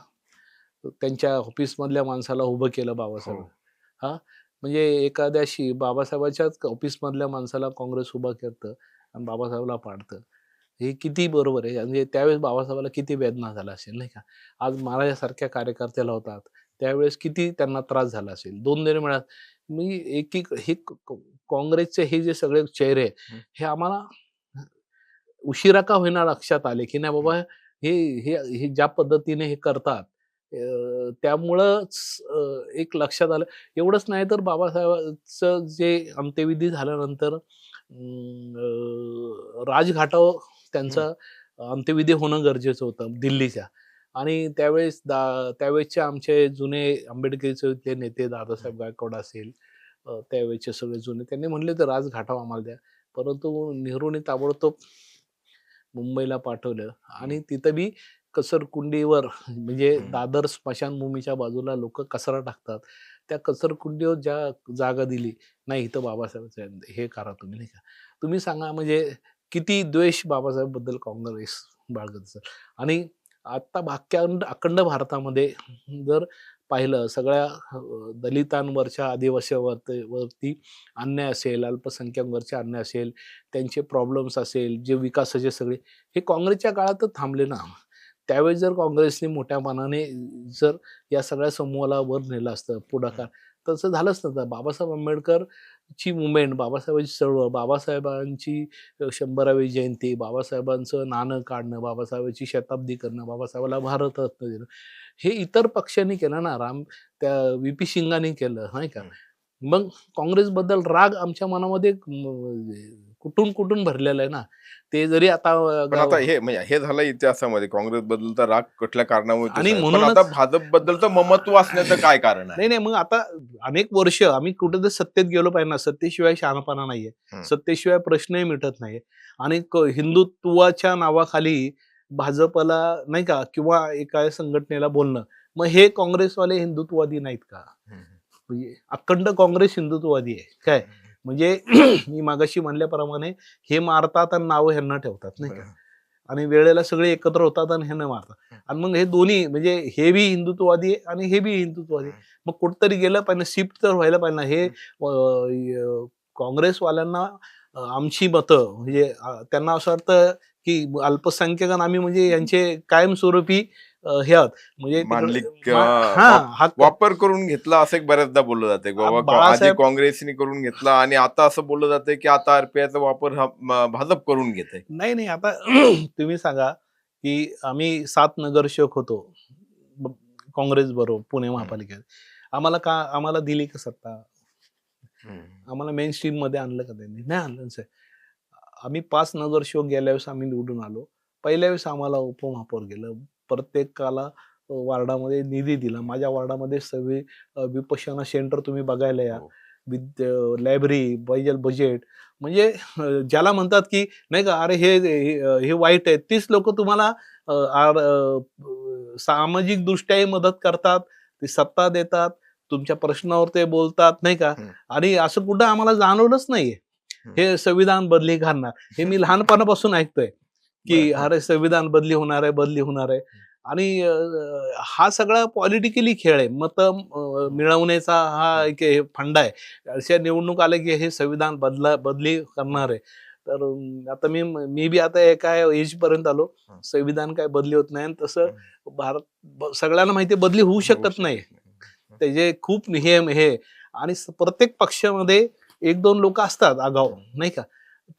त्यांच्या ऑफिसमधल्या माणसाला उभं केलं बाबासाहेब. हो. हां, म्हणजे एखाद्याशी बाबासाहेबाच्याच ऑफिसमधल्या माणसाला काँग्रेस उभं करतं आणि बाबासाहेबाला पाडतं. हे किती बरोबर आहे. म्हणजे त्यावेळेस बाबासाहेबाला किती वेदना झाला असेल नाही का. आज महाराजासारख्या कार्यकर्त्याला होतात, त्यावेळेस किती त्यांना त्रास झाला असेल. 2 मिळात मी हे काँग्रेसचे हे जे सगळे चेहरे हे आम्हाला उशिरा का होईना लक्षात आले, की नाही बाबा हे हे हे ज्या पद्धतीने हे करतात, त्यामुळंच एक लक्षात आलं. एवढंच नाही तर बाबासाहेबांचं जे अंत्यविधी झाल्यानंतर राजघाटावर त्यांचा अंत्यविधी होणं गरजेचं होतं दिल्लीच्या. आणि त्यावेळेसचे आमचे जुने आंबेडकरी इथले नेते दादासाहेब गायकवाड असेल, त्यावेळेचे सगळे जुने, त्यांनी म्हणले तर राजघाटावर आम्हाला द्या. परंतु नेहरूने ताबडतोब मुंबईला पाठवलं आणि तिथं बी कचरकुंडीवर, म्हणजे दादर स्मशानभूमीच्या बाजूला लोक कचरा टाकतात. त्या कचरकुंडीवर जागा दिली, नाही इथं बाबासाहेबांचं आहे, हे करा तुम्ही नाही का. तुम्ही सांगा म्हणजे किती द्वेष बाबासाहेबबद्दल काँग्रेस बाळगत असेल. आणि आता अखंड भारतामध्ये जर पाहिलं, सगळ्या दलितांवरच्या, आदिवासीवरती अन्याय असेल, अल्पसंख्याकांवरचे अन्याय असेल, त्यांचे प्रॉब्लेम्स असेल, जे विकासाचे सगळे, हे काँग्रेसच्या काळातच थांबले ना. त्यावेळेस जर काँग्रेसने मोठ्या मनाने जर या सगळ्या समूहाला वर नेलं असतं पुढाकार, तसं झालंच नव्हतं. बाबासाहेब आंबेडकरची मुवमेंट, बाबासाहेबांची चळवळ, बाबासाहेबांची 100वी जयंती, बाबासाहेबांचं नाणं काढणं, बाबासाहेबांची शताब्दी करणं, बाबासाहेबाला भारतरत्न देणं, हे इतर पक्षांनी केलं ना. त्या व्ही.पी. सिंगांनी केलं नाही का. मग काँग्रेसबद्दल राग आमच्या मनामध्ये कुठून भरलेला आहे ना. ते जरी आता पण आता हे म्हणजे हे झालं इतिहासामध्ये, काँग्रेस बद्दलचा राग कुठल्या कारणामुळे ते आणि झाला. पण आता म्हणूनच भाजप बद्दलचं ममत्व असण्याचं काय कारण आहे? नाही, मग आता अनेक वर्ष आम्ही कुठेतरी सत्तेत गेलो पाहिजे ना. सत्तेशिवाय शहाणपणा नाहीये. सत्तेशिवाय प्रश्नही मिटत नाही. आणि हिंदुत्वाच्या नावाखाली भाजपला नाही का, किंवा एका संघटनेला बोलणं, मग हे काँग्रेसवाले हिंदुत्ववादी नाहीत का? म्हणजे अखंड काँग्रेस हिंदुत्ववादी आहे काय. म्हणजे मी मागाशी म्हणल्याप्रमाणे हे मारतात आणि नावं ह्यांना ठेवतात नाही का. आणि वेळेला सगळे एकत्र होतात आणि ह्यांना मारतात. आणि मग हे दोन्ही, म्हणजे हे बी हिंदुत्ववादी आहे आणि हे बी हिंदुत्ववादी. मग कुठतरी गेलं पाहिजे, शिफ्ट तर व्हायला पाहिजे ना. हे काँग्रेसवाल्यांना आमची मतं, म्हणजे त्यांना असं वाटतं की अल्पसंख्याक आम्ही, म्हणजे यांचे कायमस्वरूपी हे आहोत. म्हणजे मांडलिक हा वापर करून घेतला असं एक बऱ्याचदा बोललं जाते. बाबा आधी बाळासाहेब काँग्रेसने करून घेतला आणि आता असं बोललं जातंय की आता आरपीआयचा वापर हा भाजप करून घेते. नाही, आता तुम्ही सांगा की आम्ही 7 नगरसेवक होतो काँग्रेस बरोबर पुणे महापालिकेत. आम्हाला दिली का सत्ता? आम्हाला मेन स्ट्रीम मध्ये आणलं का त्यांनी? नाही आणलं साहेब. आम्ही 5 नगरसेवक गेल्या वेळेस आम्ही निवडून आलो. पहिल्या वेळेस आम्हाला उपमहापौर गेलं. प्रत्येकाला वार्डामध्ये निधी दिला. माझ्या वार्डामध्ये सगळे विपश्यना सेंटर तुम्ही बघायला या. हो. लायब्ररी, बजेट म्हणजे ज्याला म्हणतात की नाही का, अरे हे वाईट आहे. तीच लोकं तुम्हाला सामाजिक दृष्ट्याही मदत करतात, ती सत्ता देतात, तुमच्या प्रश्नावर ते बोलतात नाही का. हं. आणि असं कुठं आम्हाला जाणवलंच नाहीये. हं. हे संविधान बदली करणार. हे मी लहानपणापासून ऐकतोय, की बरं. अरे संविधान बदली होणार आहे, बदली होणार आहे. आणि हा सगळा पॉलिटिकली खेळ आहे. मिळवण्याचा हा एक हे फंडा आहे. अशा निवडणूक आल्या की हे संविधान बदली करणार आहे. तर आता मी बी आता एका एजपर्यंत आलो. हं. संविधान काय बदली होत नाही आणि तसं हं. सगळ्यांना माहिती आहे बदली होऊ शकत नाही. नाही. हं. त्याचे खूप नियम हे आणि प्रत्येक पक्षामध्ये 1-2 लोकं असतात आगाऊ, नाही का?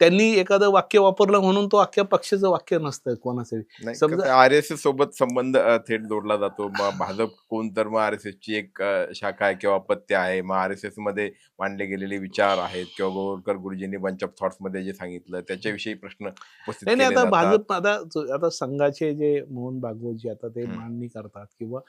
त्यांनी एखादं वाक्य वापरलं म्हणून तो अख्ख्या पक्षाचं वाक्य नसतं कोणाचंही. नाही, समजा कसं आर-एस-एस सोबत संबंध थेट जोडला जातो. मग भाजप कोण तर मग आर-एस-एसची एक शाखा आहे किंवा अपत्य आहे. मग आर-एस-एस मध्ये मांडले गेलेले विचार आहेत किंवा गोरकर गुरुजींनी बंच ऑफ थॉट्स मध्ये जे सांगितलं त्याच्याविषयी प्रश्न उपस्थित नाही, नाही केले आता जातात. भाजप आता संघाचे जे मोहन भागवत जे आता ते हं. मांडणी करतात किंवा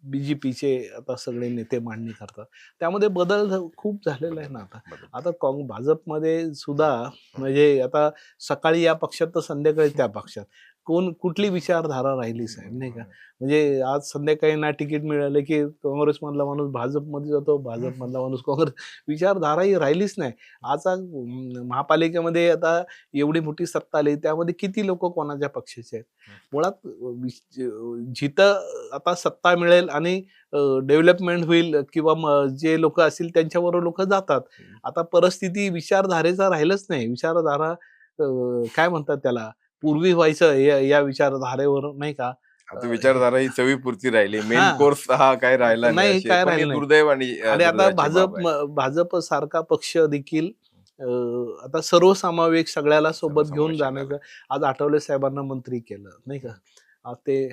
बीजेपीचे आता सगळे नेते मांडणी करतात. त्यामध्ये बदल खूप झालेला आहे ना आता. बदल. आता भाजपमध्ये सुद्धा म्हणजे आता सकाळी या पक्षात तर संध्याकाळी त्या पक्षात. कुठली विचारधारा राहिली साहेब नाही का? म्हणजे आज संध्याकाळी ना तिकीट मिळालं, की काँग्रेसमधला माणूस भाजपमध्ये जातो, भाजपमधला माणूस काँग्रेस. विचारधारा ही राहिलीच नाही. आज महापालिकेमध्ये आता एवढी मोठी सत्ता आली, त्यामध्ये किती लोकं कोणाच्या पक्षाचे आहेत? मुळात जिथं आता सत्ता मिळेल आणि डेव्हलपमेंट होईल किंवा जे लोकं असतील त्यांच्याबरोबर लोकं जातात. आता परिस्थिती विचारधारेचा राहिलंच नाही. विचारधारा काय म्हणतात त्याला? पूर्वी व्हायचं या विचारधारेवर नाही का? आता हे विचारधारा ही चवीपुरती राहिली. मेन हां. कोर्स हा काही राहिला नाही नाही, अशी आहे. काय पण ही राहिलं नाही. दुर्दैवाने आणि आता दुर्दैवाची बाब आहे. भाजप सारखा पक्ष देखील अ, आता सर्वसमावेश सगळ्याला सोबत घेऊन सर्वसमावेशक झाला. जाण्याचं. आज आठवले साहेबांना मंत्री केलं, नाही का? ते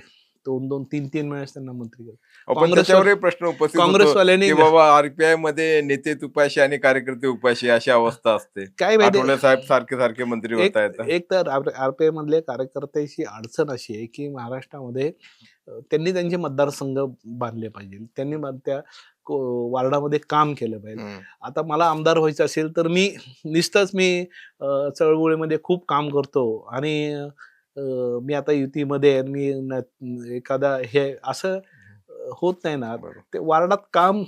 2-2, 3-3 वेळेस त्यांना मंत्री केलं. पण काँग्रेसवर त्याच्यावरही प्रश्न उपस्थित होतो, काँग्रेसवाल्यांनी की बाबा आर-पी-आय मध्ये नेते तुपाशी आणि कार्यकर्ते उपाशी अशी अवस्था असते. काय माहिती आठवले साहेब सारखे मुख्यमंत्री एक होत आहेत. एक तर आर-पी-आय मधले कार्यकर्त्याची अडचण अशी आहे, की महाराष्ट्रामध्ये त्यांनी त्यांचे मतदारसंघ बांधले पाहिजे. त्यांनी त्या वार्डामध्ये काम केलं पाहिजे. हं. आता मला आमदार व्हायचं असेल, तर मी चळवळीमध्ये खूप काम करतो आणि मी आता युतीमध्ये आहे. एखादा हे असं होत नाही ना. बरोबर. ते वार्डात काम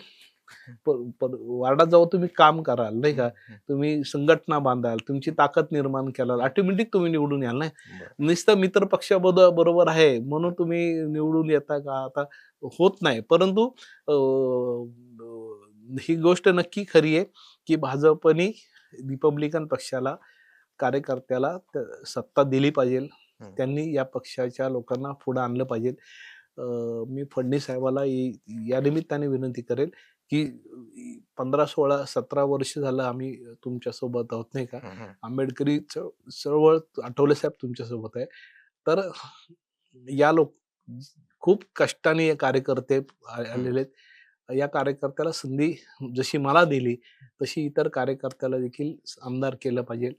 प प वार्डात जाऊन तुम्ही काम कराल, नाही का? तुम्ही संघटना बांधाल, तुमची ताकद निर्माण कराल, ऑटोमॅटिक तुम्ही निवडून याल नाही. बरं. नुसतं मित्र बरोबर आहे म्हणून तुम्ही निवडून येता का? आता होत नाही. परंतु अ, ही गोष्ट नक्की खरी आहे, की भाजपने रिपब्लिकन पक्षाला, कार्यकर्त्याला सत्ता दिली पाहिजे. हं. त्यांनी या पक्षाच्या लोकांना पुढे आणलं पाहिजे. मी फडणवीस साहेबाला या निमित्ताने विनंती करेल, की 15, 16, 17 वर्ष झालं आम्ही तुमच्यासोबत आहोत नाही का? हं, हं. आंबेडकरी चळवळ आठवले साहेब तुमच्यासोबत आहे. तर या खूप कष्टाने हे कार्यकर्ते आलेले आहेत. या कार्यकर्त्याला संधी जशी मला दिली, तशी इतर कार्यकर्त्याला देखील आमदार केलं पाहिजे.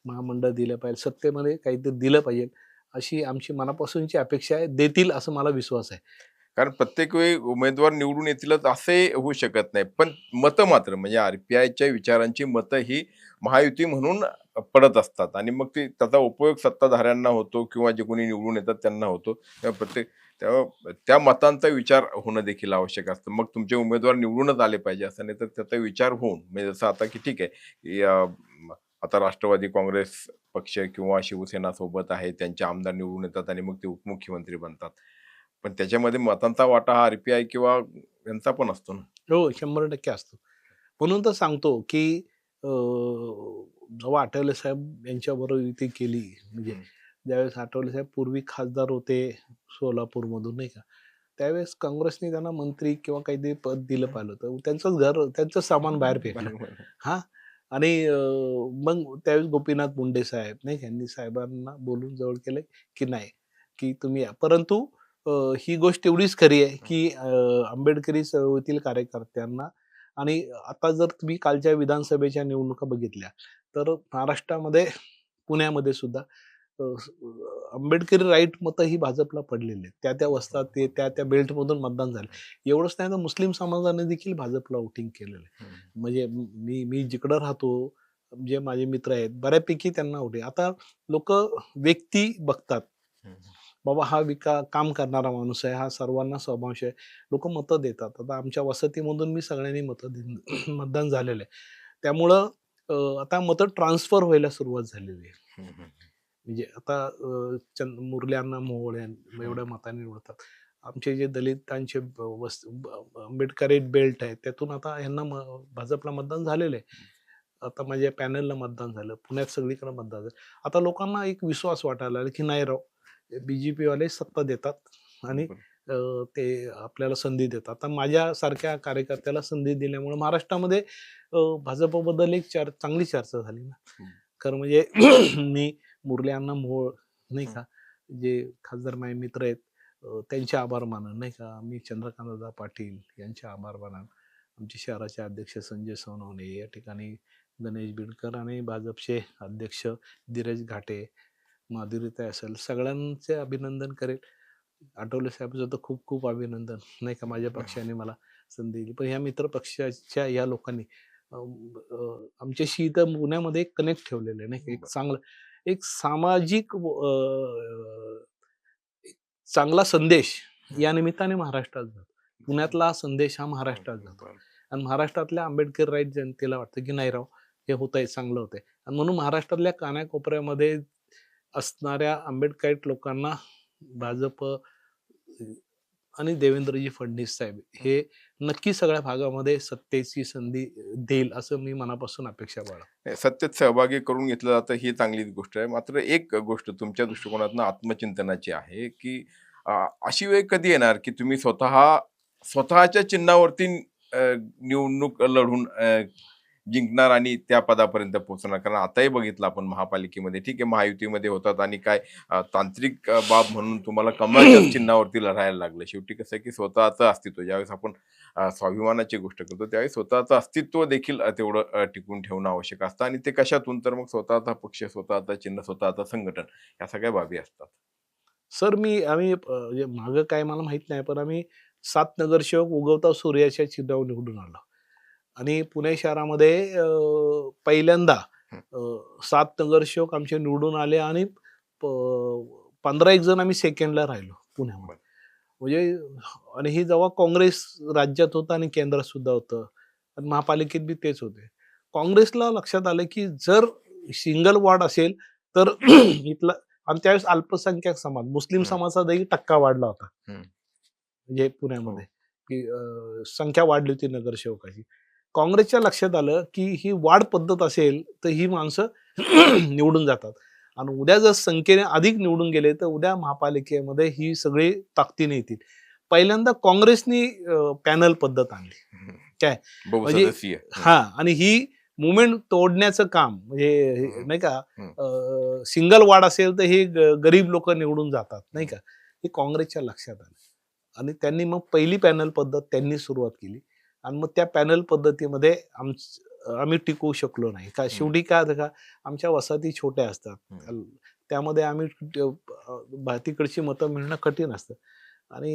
महामंडळ दिलं पाहिजे. सत्तेमध्ये काहीतरी दिलं पाहिजे. अशी आमची मनापासूनची अपेक्षा आहे. देतील असं मला विश्वास आहे. कारण प्रत्येक वेळी उमेदवार निवडून येतीलच असे होऊ शकत नाही. पण मतं मात्र म्हणजे आर-पी-आयच्या विचारांची मतं ही महायुती म्हणून पडत असतात आणि मग त्याचा उपयोग सत्ताधाऱ्यांना होतो किंवा जे कोणी निवडून येतात त्यांना होतो. तेव्हा त्या मतांचा विचार होणं देखील आवश्यक असतं. मग तुमचे उमेदवार निवडूनच आले पाहिजे असं नाही, तर त्याचा विचार होऊन म्हणजे जसं आता की ठीक आहे, की आता राष्ट्रवादी काँग्रेस पक्ष किंवा शिवसेना सोबत आहे, त्यांचे आमदार निवडून येतात आणि मग ते उपमुख्यमंत्री बनतात. पण त्याच्यामध्ये मतांचा वाटा हा आर-पी-आय किंवा यांचा पण असतो ना. हो, 100% असतो. म्हणून तर सांगतो, की जेव्हा आठवले साहेब यांच्याबरोबर युती केली, म्हणजे हं. ज्यावेळेस आठवले साहेब पूर्वी खासदार होते सोलापूरमधून नाही का, त्यावेळेस काँग्रेसने त्यांना मंत्री किंवा काहीतरी पद दिलं पाहिलं होतं. त्यांचं सामान बाहेर फेकलं. बरोबर. हां. आणि मग त्यावेळेस गोपीनाथ मुंडे साहेब नाही का, यांनी साहेबांना बोलून जवळ केलं, की नाही, की तुम्ही या. परंतु ही गोष्ट एवढीच खरी आहे, की आंबेडकरी चळवळीतील कार्यकर्त्यांना आणि आता जर तुम्ही कालच्या विधानसभेच्या निवडणुका बघितल्या तर महाराष्ट्रामध्ये पुण्यामध्ये सुद्धा आंबेडकरी राईट मतं ही भाजपला पडलेली आहेत. त्या वस्तात ते त्या बेल्टमधून मतदान झालं. एवढंच नाही तर मुस्लिम समाजाने देखील भाजपला वोटिंग केलेलं आहे. म्हणजे मी जिकडं राहतो, जे माझे मित्र आहेत बऱ्यापैकी त्यांना वोटिंग. आता लोक व्यक्ती बघतात, बाबा हा काम करणारा माणूस आहे, हा सर्वांना समावेश आहे, लोक मतं देतात. आता आमच्या वसतीमधून मी सगळ्यांनी मतदान झालेलं आहे. त्यामुळं आता मतं ट्रान्सफर व्हायला सुरुवात झालेली आहे. म्हणजे आता मुरल्यांना मोहोळ एवढ्या मतांनी निवडतात. आमचे जे दलितांचे आंबेडकरी बेल्ट आहे त्यातून आता यांना भाजपला मतदान झालेलं आहे. आता माझ्या पॅनलला मतदान झालं, पुण्यात सगळीकडे मतदान झालं. आता लोकांना एक विश्वास वाटायला लागला की नाही राव, बीजेपी वाले सत्ता देतात आणि ते आपल्याला संधी देतात. आता माझ्यासारख्या कार्यकर्त्याला संधी दिल्यामुळे महाराष्ट्रामध्ये भाजपबद्दल एक चांगली चर्चा झाली ना. खरं म्हणजे मी मुरल्यांना मोहोळ नाही का, जे खासदार माझे मित्र आहेत त्यांचे आभार मानन नाही का, मी चंद्रकांतदादा पाटील यांचे आभार मानन, आमचे शहराचे अध्यक्ष संजय सोनवणे, या ठिकाणी गणेश बिडकर आणि भाजपचे अध्यक्ष धीरज घाटे, माधुरीताई असेल, सगळ्यांचे अभिनंदन करेल. आठवले साहेबांचं तर खूप खूप अभिनंदन नाही का, माझ्या पक्षाने मला संधी दिली. पण ह्या मित्र पक्षाच्या या लोकांनी आमच्याशी इथं पुण्यामध्ये एक कनेक्ट ठेवलेलं नाही, एक चांगलं एक सामाजिक चांगला संदेश या निमित्ताने महाराष्ट्रात जातो. पुण्यातला हा संदेश हा महाराष्ट्रात जातो आणि महाराष्ट्रातल्या आंबेडकर राईट जनतेला वाटतं की नाही राव, हे होतंय, चांगलं होतंय. आणि म्हणून महाराष्ट्रातल्या कानाकोपऱ्यामध्ये असणाऱ्या आंबेडकराईट लोकांना भाजप आणि देवेंद्रजी फडणवीस साहेब हे नक्की सगळ्या भागामध्ये सत्तेची संधी देईल असं मी मनापासून अपेक्षा बाळगतो. सत्तेत सहभागी करून घेतलं जातं ही चांगलीच गोष्ट आहे. मात्र एक गोष्ट तुमच्या दृष्टिकोनातून आत्मचिंतनाची आहे, की अशी वेळ कधी येणार की तुम्ही स्वतःच्या चिन्हावरती निवडणूक लढून जिंकणार आणि त्या पदापर्यंत पोहोचणार? कारण आताही बघितलं आपण महापालिकेमध्ये, ठीक आहे महायुतीमध्ये होतात आणि काय तांत्रिक बाब म्हणून तुम्हाला कमळाच्या चिन्हावरती लढायला लागलं. शेवटी कसं आहे की स्वतःचं अस्तित्व ज्यावेळेस आपण स्वाभिमानाची गोष्ट करतो त्यावेळी स्वतःचं अस्तित्व देखील तेवढं टिकून ठेवणं आवश्यक असतं आणि ते कशातून, तर मग स्वतःचा पक्ष, स्वतःचा चिन्ह, स्वतःचं संघटन या सगळ्या बाबी असतात. सर आम्ही म्हणजे मागं काय मला माहित नाही, पण आम्ही 7 नगरसेवक उगवता सूर्याच्या चिन्हावर निवडून आलो आणि पुणे शहरामध्ये पहिल्यांदा 7 नगरसेवक आमचे निवडून आले आणि 15 जण आम्ही सेकंडला राहिलो पुण्यामध्ये. म्हणजे आणि ही जेव्हा काँग्रेस राज्यात होतं आणि केंद्रात सुद्धा होतं आणि महापालिकेत बी तेच होते. काँग्रेसला लक्षात आलं की जर सिंगल वॉर्ड असेल तर इथला, आणि त्यावेळेस अल्पसंख्याक समाज मुस्लिम समाजाचा देखील टक्का वाढला होता म्हणजे पुण्यामध्ये, की संख्या वाढली होती नगरसेवकाची. काँग्रेसच्या लक्षात आलं की ही वाढ पद्धत असेल तर ही माणसं निवडून जातात आणि उद्या जर संख्येने अधिक निवडून गेले तर उद्या महापालिकेमध्ये ही सगळी ताकदीने येतील. पहिल्यांदा काँग्रेसनी पॅनल पद्धत आणली काय, म्हणजे हा, आणि ही मुवमेंट तोडण्याचं काम म्हणजे नाही का, सिंगल वार्ड असेल तर हे गरीब लोक निवडून जातात नाही का, हे काँग्रेसच्या लक्षात आलं आणि त्यांनी मग पहिली पॅनल पद्धत त्यांनी सुरुवात केली आणि मग त्या पॅनल पद्धतीमध्ये आम्ही टिकवू शकलो नाही का. शेवटी काय का आमच्या वसाहती छोट्या असतात, त्यामध्ये आम्ही तिकडची मतं मिळणं कठीण असतं आणि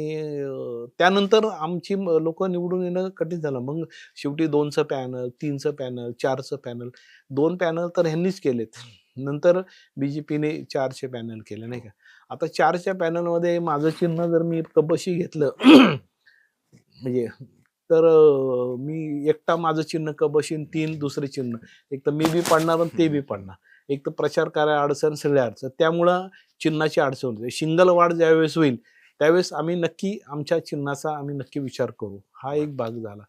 त्यानंतर आमची लोक निवडून येणं कठीण झालं. मग शेवटी 2चं पॅनल, 3चं पॅनल, 4चं पॅनल, 2 पॅनल तर ह्यांनीच केलेत. नंतर बीजेपीने 4चे पॅनल केले नाही का. आता 4च्या पॅनलमध्ये माझं चिन्ह जर मी कबशी घेतलं म्हणजे तर मी एकटा माझं चिन्ह कबशी, 3 दुसरे चिन्ह, एक तर मी बी पडणार आणि ते बी पडणार. एक तर प्रचार करायला अडचण, सगळ्या अडचण, त्यामुळं चिन्हाची अडचण होते. सिंगल वार्ड ज्यावेळेस होईल त्यावेळेस आम्ही नक्की आमच्या चिन्हाचा आम्ही नक्की विचार करू, हा एक भाग झाला.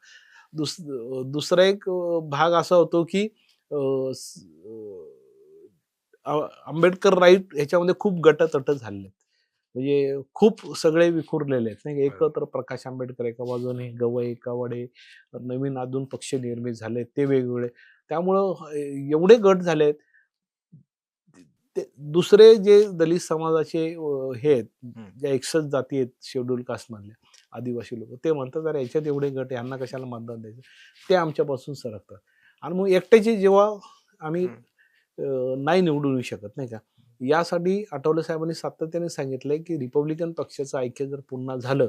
दुसरा एक भाग असा होतो की आंबेडकर राईट ह्याच्यामध्ये खूप गटतट झालेले आहेत, म्हणजे खूप सगळे विखुरलेले आहेत नाही. एकत्र प्रकाश आंबेडकर एका बाजूने, गवई, कवाडे, नवीन अजून पक्ष निर्मित झाले ते वेगवेगळे, त्यामुळं एवढे गट झालेत. ते दुसरे जे दलित समाजाचे हे आहेत, ज्या 61 जाती आहेत शेड्यूल कास्ट मधल्या, आदिवासी लोक. ते म्हणतात अरे याच्यात एवढे गट आहे, यांना कशाला मतदान द्यायचं, ते आमच्यापासून सरकतात. आणि मग एकट्याची जेव्हा आम्ही नाही निवडून येऊ शकत नाही का, यासाठी आठवले साहेबांनी सातत्याने सांगितलंय की रिपब्लिकन पक्षाचं ऐक्य जर पुन्हा झालं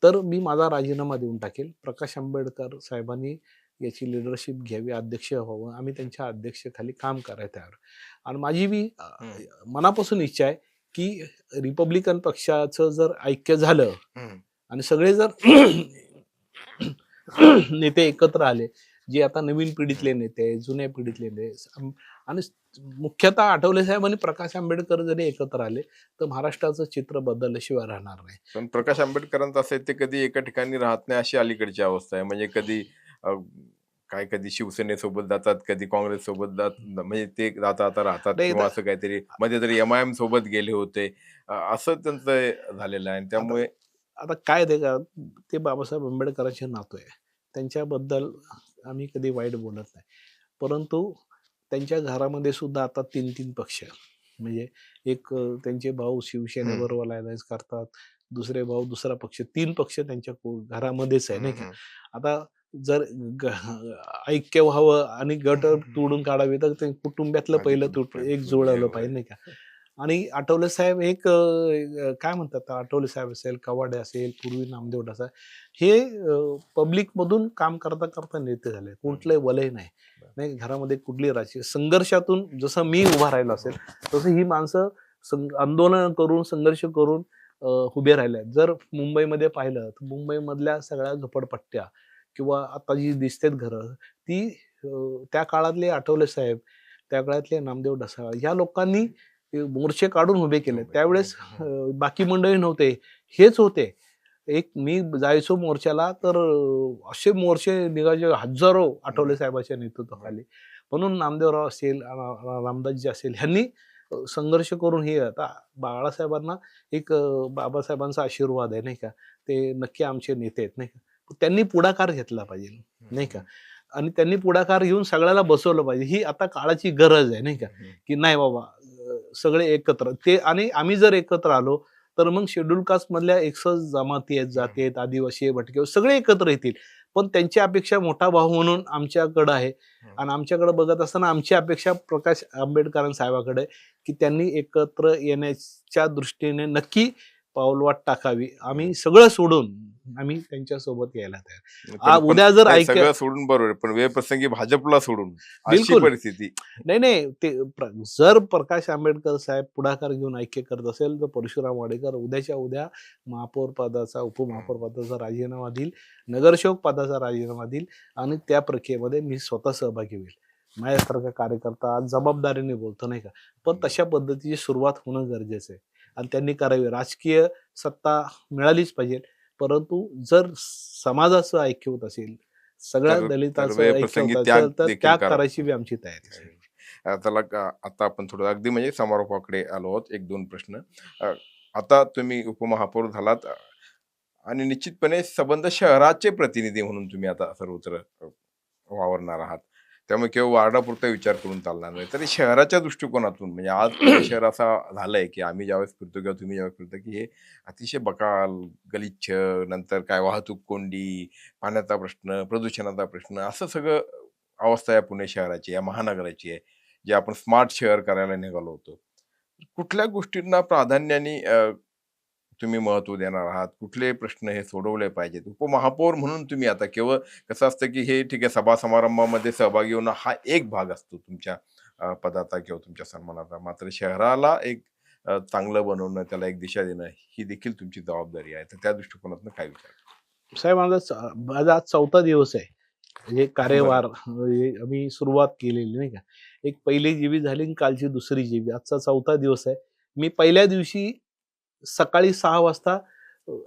तर मी माझा राजीनामा देऊन टाकेल. प्रकाश आंबेडकर साहेबांनी याची लिडरशिप घ्यावी, अध्यक्ष व्हावं, आम्ही त्यांच्या अध्यक्षतेखाली काम करायला तयार. आणि माझी बी मनापासून इच्छा आहे की रिपब्लिकन पक्षाचं जर ऐक्य झालं आणि सगळे जर नेते एकत्र आले, जे आता नवीन पिढीतले नेते, जुन्या पिढीतले नेते, आणि मुख्यतः आठवले साहेब आणि प्रकाश आंबेडकर जरी एकत्र आले तर महाराष्ट्राचं चित्र बदलल्याशिवाय राहणार नाही. पण प्रकाश आंबेडकरांचं असं आहे, ते कधी एका ठिकाणी राहत नाही अशी अलीकडची अवस्था आहे. म्हणजे कधी कधी शिवसेनेसोबत जातात, कधी काँग्रेस सोबत म्हणजे ते आता राहतात, नाही, किंवा असं काहीतरी मध्ये तरी MIM सोबत गेले होते. असं त्यांचं झालेलं आहे. आणि त्यामुळे आता काय ते का, ते बाबासाहेब आंबेडकरांचे नातू आहे, त्यांच्याबद्दल आम्ही कधी वाईट बोलत नाही. परंतु त्यांच्या घरामध्ये सुद्धा आता 3-3 पक्ष, म्हणजे एक त्यांचे भाऊ शिवसेनेबरोबर अलायन्स करतात, दुसरे भाऊ दुसरा पक्ष, 3 पक्ष त्यांच्या घरामध्येच आहे नाही का. आता जर ऐक्य व्हावं आणि गट तोडून काढावे तर ते कुटुंबातलं पहिलं एक जुळवलं पाहिजे नाही का. आणि आठवले साहेब एक काय म्हणतात, आठवले साहेब असेल, कवाडे असेल, पूर्वी नामदेव असेल, हे पब्लिक मधून काम करता करता नेते झाले. कुठलंही वलय नाही, नाही घरामध्ये कुठली राजकीय संघर्षातून जसं मी उभा राहिलो असेल तसं ही माणसं आंदोलन करून संघर्ष करून उभे राहिले. जर मुंबईमध्ये पाहिलं तर मुंबईमधल्या सगळ्या झोपडपट्ट्या किंवा आता जी दिसतात घरं, ती त्या काळातले आठवले साहेब, त्या काळातले नामदेव ढसाळ या लोकांनी मोर्चे काढून उभे केले. त्यावेळेस बाकी मंडळी नव्हते, हेच होते. एक मी जायचो मोर्चाला तर असे मोर्चे निघायचे हजारो आठवले साहेबांच्या नेतृत्वाखाली. म्हणून नामदेवराव असेल, रामदासजी असेल, ह्यांनी संघर्ष करून हे आता बाळासाहेबांना एक बाबासाहेबांचा आशीर्वाद आहे नाही का, ते नक्की आमचे नेते आहेत नाही का. त्यांनी पुढाकार घेतला पाहिजे नाही का, आणि त्यांनी पुढाकार घेऊन सगळ्याला बसवलं पाहिजे. ही आता काळाची गरज आहे नाही का, की नाही बाबा सगळे एकत्र ते, आणि आम्ही जर एकत्र आलो तर मग शेड्यूल कास्ट मधल्या 61 जमाती आहेत, जाती आहेत, आदिवासी आहे, भटके सगळे एकत्र येतील. पण त्यांची अपेक्षा मोठा भाऊ म्हणून आमच्याकडे आहे, आणि आमच्याकडे बघत असताना आमची अपेक्षा प्रकाश आंबेडकर साहेबाकडे, की त्यांनी एकत्र येण्याच्या दृष्टीने नक्की पाऊलवाट टाकावी. आम्ही सगळं सोडून आम्ही त्यांच्या सोबत यायला तयार. उद्या जर सगळं सोडून, बरोबर, पण वेळप्रसंगी भाजपला सोडून अशी बिलकुल परिस्थिती नाही ते जर प्रकाश आंबेडकर साहेब पुढाकार घेऊन ऐक्य करत असेल तर परशुराम वाडेकर उद्याच्या उद्या महापौर पदाचा, उपमहापौर पदाचा राजीनामा देईल, नगरसेवक पदाचा राजीनामा देईल, आणि त्या प्रक्रियेमध्ये मी स्वतः सहभागी होईल. माझ्यासारखा कार्यकर्ता आज जबाबदारीने बोलतो नाही का, पण तशा पद्धतीची सुरुवात होणं गरजेचं आहे आणि त्यांनी करावी. राजकीय सत्ता मिळालीच पाहिजे, परंतु जर समाजाचं ऐक्य होत असेल, सगळ्या दलितांचं ऐक्य होत असेल तर त्याग करायची बी आमची तयारी आहे. त्याला आता आपण थोडं अगदी म्हणजे समारोपाकडे आलो आहोत. 1-2 प्रश्न. आता तुम्ही उपमहापौर झालात आणि निश्चितपणे संबंध शहराचे प्रतिनिधी म्हणून तुम्ही आता सर्वत्र वावरणार आहात. त्यामुळे केवळ वार्डापुरता विचार करून चालणार नाही, तरी शहराच्या दृष्टिकोनातून म्हणजे आज पुणे शहर असा झालंय की आम्ही ज्यावेळेस फिरतो किंवा तुम्ही ज्यावेळेस फिरतो की हे अतिशय बकाल, गलिच्छ, नंतर काय वाहतूक कोंडी, पाण्याचा प्रश्न, प्रदूषणाचा प्रश्न, असं सगळं अवस्था आहे पुणे शहराची, या महानगराची आहे, जे आपण स्मार्ट शहर करायला निघालो होतो. कुठल्या गोष्टींना प्राधान्याने तुम्ही महत्व देणार आहात? कुठले प्रश्न हे सोडवले पाहिजेत? उपमहापौर म्हणून तुम्ही आता केवळ कसं असतं की हे ठीक आहे, सभा समारंभामध्ये सहभागी होणं हा एक भाग असतो तुमच्या पदाचा किंवा तुमच्या सन्मानाचा. मात्र शहराला एक चांगलं बनवणं, त्याला एक दिशा देणं, ही देखील तुमची जबाबदारी आहे. तर त्या दृष्टिकोनातून काय विचार? साहेब माझा आज 4था दिवस आहे, म्हणजे कार्यभार आम्ही सुरुवात केलेली नाही का. एक पहिली जीबी झाली आणि कालची दुसरी जीबी, आजचा 4था दिवस आहे. मी पहिल्या दिवशी सकाळी 6 वाजता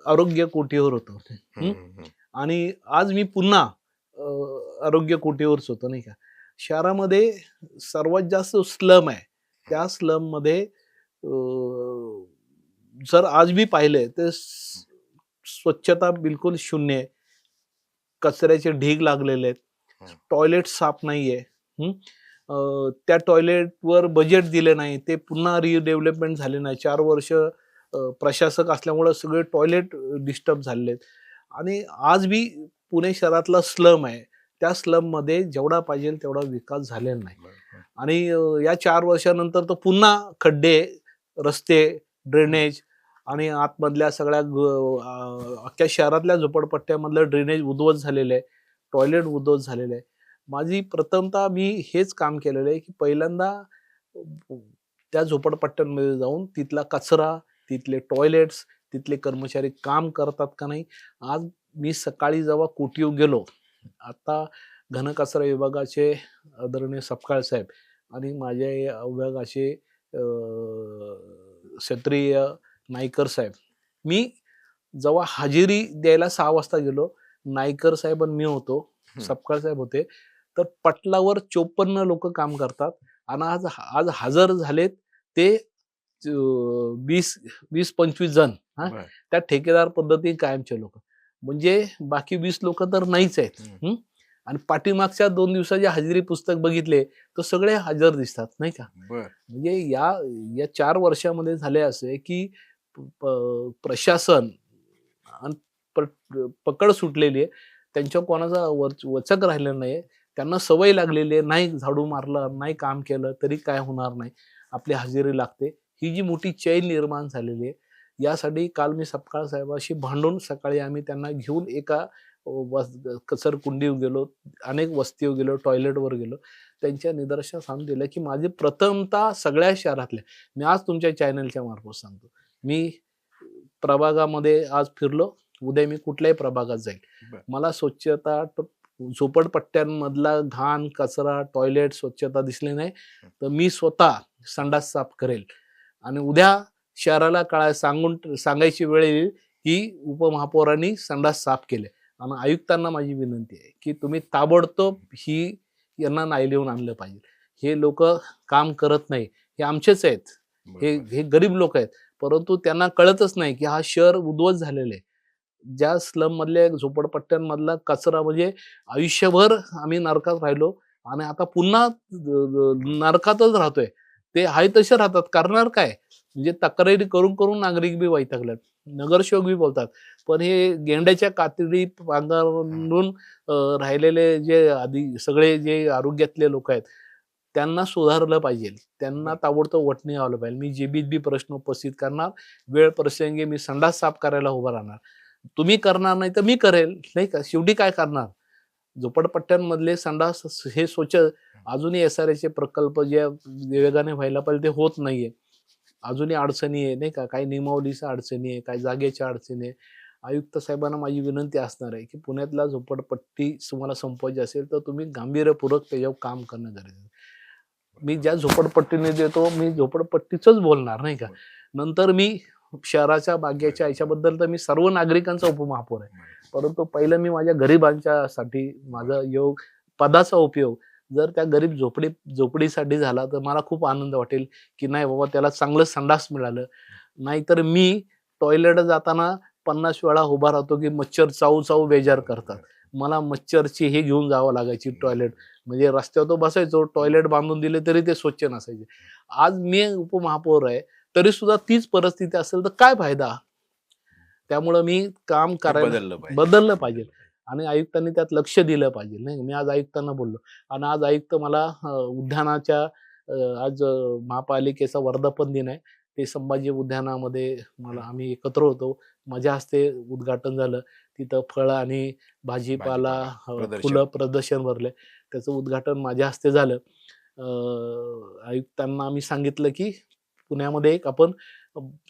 आरोग्य कोठीवर होतो आणि आज मी पुन्हा आरोग्य कोठीवरच होतो नाही का. शहरामध्ये सर्वात जास्त स्लम आहे, त्या स्लम मध्ये जर आज मी पाहिले तर स्वच्छता बिलकुल शून्य आहे, कचऱ्याचे ढीग लागलेले आहेत, टॉयलेट साफ नाहीये, त्या टॉयलेटवर बजेट दिले नाही, ते पुन्हा रिडेव्हलपमेंट झाले नाही. 4 वर्ष प्रशासक असल्यामुळे सगळे टॉयलेट डिस्टर्ब झालेले आहेत. आणि आज बी पुणे शहरातला स्लम आहे, त्या स्लममध्ये जेवढा पाहिजे तेवढा विकास झालेला नाही. आणि या 4 वर्षानंतर तर पुन्हा खड्डे, रस्ते, ड्रेनेज आणि आतमधल्या सगळ्या अख्ख्या शहरातल्या झोपडपट्ट्यामधलं ड्रेनेज उद्ध्वस्त झालेलं आहे, टॉयलेट उद्ध्वस्त झालेलं आहे. माझी प्रथमतः मी हेच काम केलेलं आहे, की पहिल्यांदा त्या झोपडपट्ट्यांमध्ये जाऊन तिथला कचरा, तिथले टॉयलेट्स, तिथले कर्मचारी काम करतात का नाही. आज मी सकाळी जेव्हा कोटीव गेलो, आता घनकचरा विभागाचे आदरणीय सपकाळ साहेब आणि माझ्या या विभागाचे क्षत्रिय नाईकर साहेब, मी जेव्हा हजेरी द्यायला 6 वाजता गेलो, नाईकर साहेब आणि मी होतो, सपकाळ साहेब होते, तर पटलावर 54 लोक काम करतात आणि आज आज हजर झालेत ते 20-25 जण. त्या ठेकेदार पद्धती कायमचे लोक, म्हणजे बाकी 20 लोक तर नाहीच आहेत. आणि पाठीमागच्या 2 दिवसाचे हजेरी पुस्तक बघितले तर सगळे हजर दिसतात, नाही का. म्हणजे या 4 वर्षामध्ये झाले असे की प्रशासन आणि पकड सुटलेली आहे, त्यांच्यावर कोणाचा वचक राहिलेला नाही. त्यांना सवय लागलेली आहे, नाही झाडू मारलं, नाही काम केलं तरी काय होणार नाही, आपली हजेरी लागते. ही जी मोठी चैन निर्माण झालेली आहे, यासाठी काल मी सपकाळ साहेबाशी भांडून सकाळी आम्ही त्यांना घेऊन एका कचरकुंडीवर गेलो, अनेक वस्तीवर गेलो, टॉयलेटवर गेलो. त्यांच्या निदर्शनास आणून दिलं की माझी प्रथमतः सगळ्या शहरातल्या, मी आज तुमच्या चॅनलच्या मार्फत सांगतो, मी प्रभागामध्ये आज फिरलो, उद्या मी कुठल्याही प्रभागात जाईल, मला स्वच्छता, झोपडपट्ट्यांमधला घाण, कचरा, टॉयलेट स्वच्छता दिसली नाही तर मी स्वतः संडास साफ करेल. आणि उद्या शहराला सांगायची वेळ येईल की उपमहापौरांनी संडास साफ केले. आणि आयुक्तांना माझी विनंती आहे की तुम्ही ताबडतोब यांना नाईलावून आणलं पाहिजे. हे लोक काम करत नाही, हे आमचेच आहेत, हे गरीब लोक आहेत, परंतु त्यांना कळतच नाही की हा शहर उद्ध्वस्त झालेला आहे. ज्या स्लम मधल्या झोपडपट्ट्यांमधला कचरा म्हणजे आयुष्यभर आम्ही नरकात राहिलो आणि आता पुन्हा नरकातच राहतोय. ते आहे तसे राहतात, करणार काय. म्हणजे तक्रारी करून करून नागरिक बी वैतागलेत, नगरसेवक बी बोलतात. पण हे गेंड्याच्या कातडी पांघरून राहिलेले जे आधी सगळे जे आरोग्यातले लोक आहेत, त्यांना सुधारलं पाहिजे, त्यांना ताबडतोब वटणी आलं पाहिजे. मी जे बी प्रश्न उपस्थित करणार, वेळ प्रसंगी मी संडास साफ करायला उभा राहणार. तुम्ही करणार नाही तर मी करेल, नाही का. शेवटी काय करणार, झोपडपट्ट्यांमधले संडास हे स्वच्छ, अजूनही SRA प्रकल्प जे वेगाने व्हायला पाहिजे ते होत नाहीये, अजूनही अडचणी आहे, नाही का. काही नियमावलीच्या अडचणी आहे, काही जागेच्या अडचणी आहे. आयुक्त साहेबांना माझी विनंती असणार आहे की पुण्यातला झोपडपट्टी तुम्हाला संपवायची असेल तर तुम्ही गांभीर्यपूर्वक त्याच्यावर काम करणं गरजेचं आहे. मी ज्या झोपडपट्टीने देतो, मी झोपडपट्टीच बोलणार, नाही का. नंतर मी शहराच्या बागेच्या याच्याबद्दल तर मी सर्व नागरिकांचा उपमहापौर आहे, परंतु पहिलं मी माझ्या गरिबांच्यासाठी माझा पदाचा उपयोग जर त्या गरीब झोपडीसाठी झाला तर मला खूप आनंद वाटेल की नाही बाबा त्याला चांगलं संडास मिळालं. नाहीतर मी टॉयलेट जाताना 50 वेळा उभा राहतो की मच्छर चावू चावू बेजार करतात, मला मच्छरची हे घेऊन जावं लागायची टॉयलेट. म्हणजे रस्त्यावर तो बसायचो, टॉयलेट बांधून दिले तरी ते स्वच्छ नसायचे. आज मी उपमहापौर आहे तरी सुद्धा तीच परिस्थिती असेल तर काय फायदा. त्यामुळं मी काम करायला बदललं पाहिजे आणि आयुक्तांनी त्यात लक्ष दिलं पाहिजे, नाही. मी आज आयुक्तांना बोललो आणि आज आयुक्त मला उद्यानाच्या आज महापालिकेचा वर्धापन दिन आहे, ते संभाजी उद्यानामध्ये आम्ही एकत्र होतो, माझ्या हस्ते उद्घाटन झालं. तिथं फळं आणि भाजीपाला फुलं प्रदर्शन भरले, त्याचं उद्घाटन माझ्या हस्ते झालं. आयुक्तांना आम्ही सांगितलं की पुण्यामध्ये एक आपण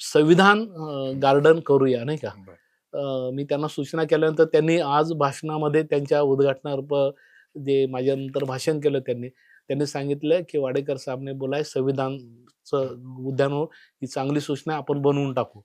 संविधान गार्डन करूया, नाही का. मी त्यांना सूचना केल्यानंतर त्यांनी आज भाषणामध्ये त्यांच्या उद्घाटनार्थ जे माझ्यानंतर भाषण केलं त्यांनी सांगितलं की वाडेकर साहेबने बोलाय संविधानचं उद्यान ही चांगली सूचना आपण बनवून टाकू.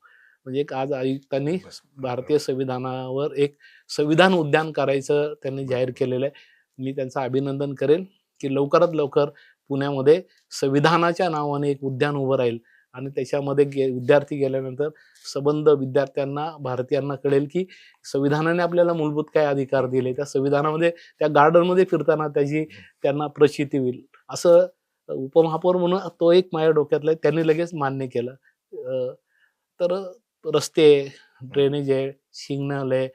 म्हणजे आज आयुक्तांनी भारतीय संविधानावर एक संविधान उद्यान करायचं त्यांनी जाहीर केलेलं आहे. मी त्यांचं अभिनंदन करेल की लवकरात लवकर पुण्यामध्ये संविधानाच्या नावाने एक उद्यान उभं राहील आणि त्याच्यामध्ये विद्यार्थी गेल्यानंतर संबंध विद्यार्थ्यांना, भारतीयांना कळेल की संविधानाने आपल्याला मूलभूत काय अधिकार दिले, त्या संविधानामध्ये त्या गार्डनमध्ये फिरताना त्यांना प्रचिती होईल. असं उपमहापौर म्हणून तो एक माझ्या डोक्यातला त्यांनी लगेच मान्य केलं. तर रस्ते आहे, ड्रेनेज आहे, सिग्नल आहे,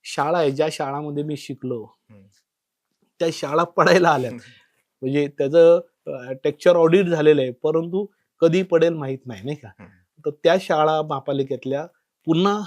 शाळा आहे. ज्या शाळामध्ये मी शिकलो त्या शाळा पडायला आल्यात. म्हणजे त्याचं टेक्चर ऑडिट झालेलं आहे, परंतु कधी पडेल माहित नाही का. तर त्या शाळा महापालिकेतल्या पुन्हा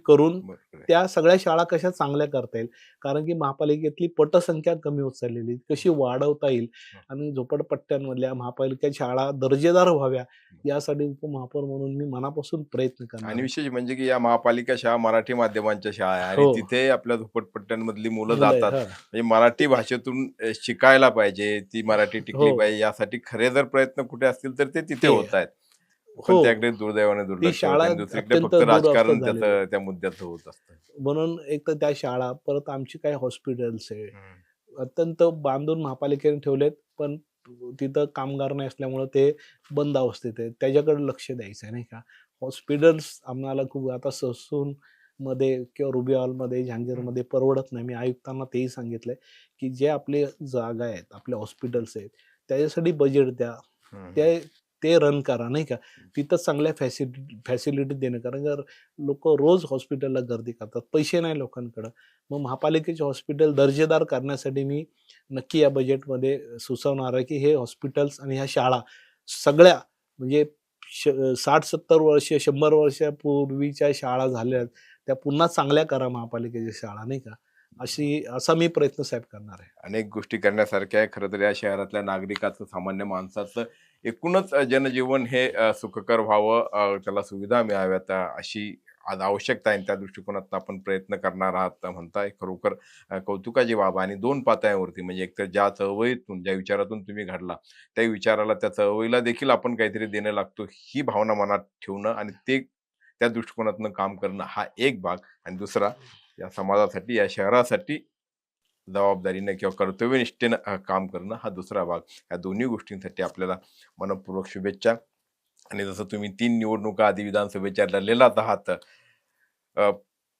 करून त्या सगळ्या शाळा कशा चांगल्या करता येईल, कारण की महापालिकेतली पटसंख्या कमी होत चाललेली, कशी वाढवता येईल आणि झोपडपट्ट्यांमधल्या महापालिका शाळा दर्जेदार व्हाव्या यासाठी उपमहापौर म्हणून मी मनापासून प्रयत्न करणार. आणि विशेष म्हणजे की या महापालिका शाळा मराठी माध्यमांच्या शाळा आहे आणि हो. तिथे आपल्या झोपडपट्ट्यांमधली मुलं मुलं आहे, जातात. हा. म्हणजे मराठी भाषेतून शिकायला पाहिजे, ती मराठी टिकली हो. पाहिजे, यासाठी खरे जर प्रयत्न कुठे असतील तर ते तिथे ते- होत आहेत. पण हो. त्याकडे दुर्दैवाने दुर्लक्ष शाळा होतं आणि दुसरीकडे अत्यंत फक्त राजकारण दुरावस्था झालेली आहे. त्या मुद्द्याचं होत असतं. म्हणून एक तर त्या शाळा, परत आमची काही हॉस्पिटल्स आहे अत्यंत बांधून महापालिकेने ठेवलेत, पण तिथं कामगार नाही असल्यामुळे ते बंद अवस्थेत आहे. त्याच्याकडे लक्ष द्यायचं आहे नाही का. हॉस्पिटल्स आम्हाला खूप आता ससून मध्ये किंवा रुबी हॉलमध्ये, जहांगीरमध्ये परवडत नाही. मी आयुक्तांना तेही सांगितलंय की जे आपले जागा आहेत, आपले हॉस्पिटल्स आहेत, त्याच्यासाठी बजेट द्या, ते रन करा नाही का. तिथं चांगल्या फॅसिलिटी देणं, कारण जर लोक रोज हॉस्पिटलला गर्दी करतात, पैसे नाही लोकांकडं. मग महापालिकेचे हॉस्पिटल दर्जेदार करण्यासाठी मी नक्की या बजेटमध्ये सुचवणार आहे की हे हॉस्पिटल्स आणि ह्या शाळा सगळ्या म्हणजे 60-70 वर्ष 100 वर्षापूर्वीच्या शाळा झाल्या त्या पुन्हा चांगल्या करा महापालिकेच्या शाळा नाही का. असा मी प्रयत्न साहेब करणार आहे. अनेक गोष्टी करण्यासारख्या आहे. खरं तर या शहरातल्या नागरिकाचं, सामान्य माणसाचं एकूणच जनजीवन हे सुखकर व्हावं, त्याला सुविधा मिळाव्यात अशी आज आवश्यकता आहे. त्या दृष्टिकोनातून आपण प्रयत्न करणार आहात म्हणताय. खरोखर कौतुकाची बाब आहे. आणि 2 पातळ्यांवरती, म्हणजे एकतर ज्या चळवळीतून, ज्या विचारातून तुम्ही घडला, त्या विचाराला, त्या चळवळीला देखील आपण काहीतरी देणं लागतो ही भावना मनात ठेवणं आणि ते त्या दृष्टिकोनातून काम करणं हा एक भाग, आणि दुसरा या समाजासाठी, या शहरासाठी जबाबदारीने किंवा कर्तव्यनिष्ठेनं काम करणं हा दुसरा भाग. या दोन्ही गोष्टींसाठी आपल्याला मनपूर्वक शुभेच्छा. आणि जसं तुम्ही 3 निवडणुका आधी विधानसभेच्या लढलेलाच आहात,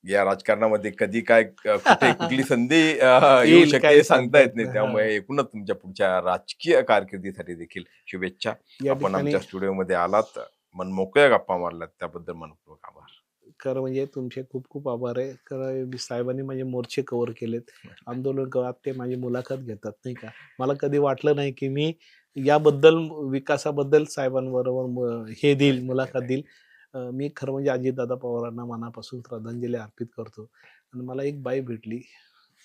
या राजकारणामध्ये कधी काय कुठे कुठली संधी येऊ येईल शकते काय हे सांगता येत नाही. सांगता येत नाही. त्यामुळे एकूणच तुमच्या पुढच्या राजकीय कारकिर्दीसाठी देखील शुभेच्छा. या आपण ठिकाणी आमच्या स्टुडिओमध्ये आलात, मन मोकळ्या गप्पा मारल्यात, त्याबद्दल मनपूर्वक आभार. खरं म्हणजे तुमचे खूप खूप आभार आहे. खरं साहेबांनी माझे मोर्चे कव्हर केलेत, आंदोलन कव्हर, ते माझी मुलाखत घेतात नाही का. मला कधी वाटलं नाही की मी याबद्दल, विकासाबद्दल साहेबांबरोबर हे देईल, मुलाखत देईल. मी खरं म्हणजे अजितदादा पवारांना मनापासून श्रद्धांजली अर्पित करतो. आणि मला एक बाई भेटली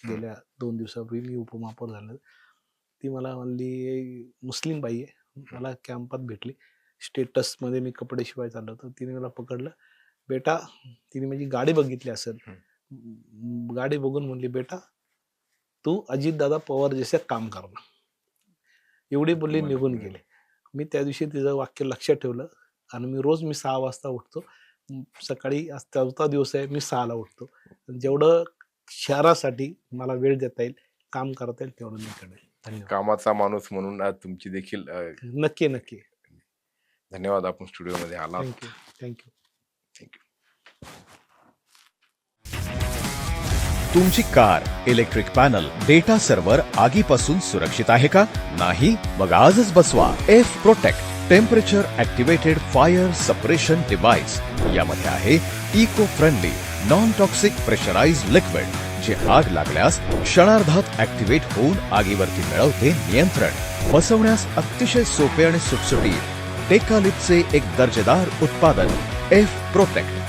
गेल्या 2 दिवसापूर्वी, मी उपमहापौर झालं. ती मला म्हणली, मुस्लिम बाई आहे, मला कॅम्पात भेटली, स्टेटसमध्ये मी कपडे शिवाय चाललो होतो. तिने मला पकडलं, बेटा, तिने माझी गाडी बघितली असेल, गाडी बघून म्हणली, बेटा तू अजितदादा पवार जैसे काम करना, एवढी बोलली, निघून गेले. मी त्या दिवशी तिचं वाक्य लक्षात ठेवलं आणि मी 6 वाजता उठतो. सकाळी आज 4था दिवस आहे, मी 6ला उठतो. जेवढं शहरासाठी मला वेळ देता येईल, काम करता येईल, तेवढं मी करेल. धन्यवाद. कामाचा माणूस म्हणून तुमची देखील नक्की नक्की. धन्यवाद. आपण स्टुडिओमध्ये आलात. Thank you thank you. तुमची car, electric panel, data server आगीपासून सुरक्षित आहे का? नाही? मग आजच बसवा F protect temperature activated fire suppression device. यामध्ये आहे eco friendly non toxic pressurised liquid, जे आग लागल्यास क्षणार्धात ऍक्टिव्हेट होऊन आगीवरती मिळवते नियंत्रण. बसवण्यास अतिशय सोपे आणि सुटसुटीत. टेकालिपचे एक दर्जेदार उत्पादन एफ प्रोटेक्ट.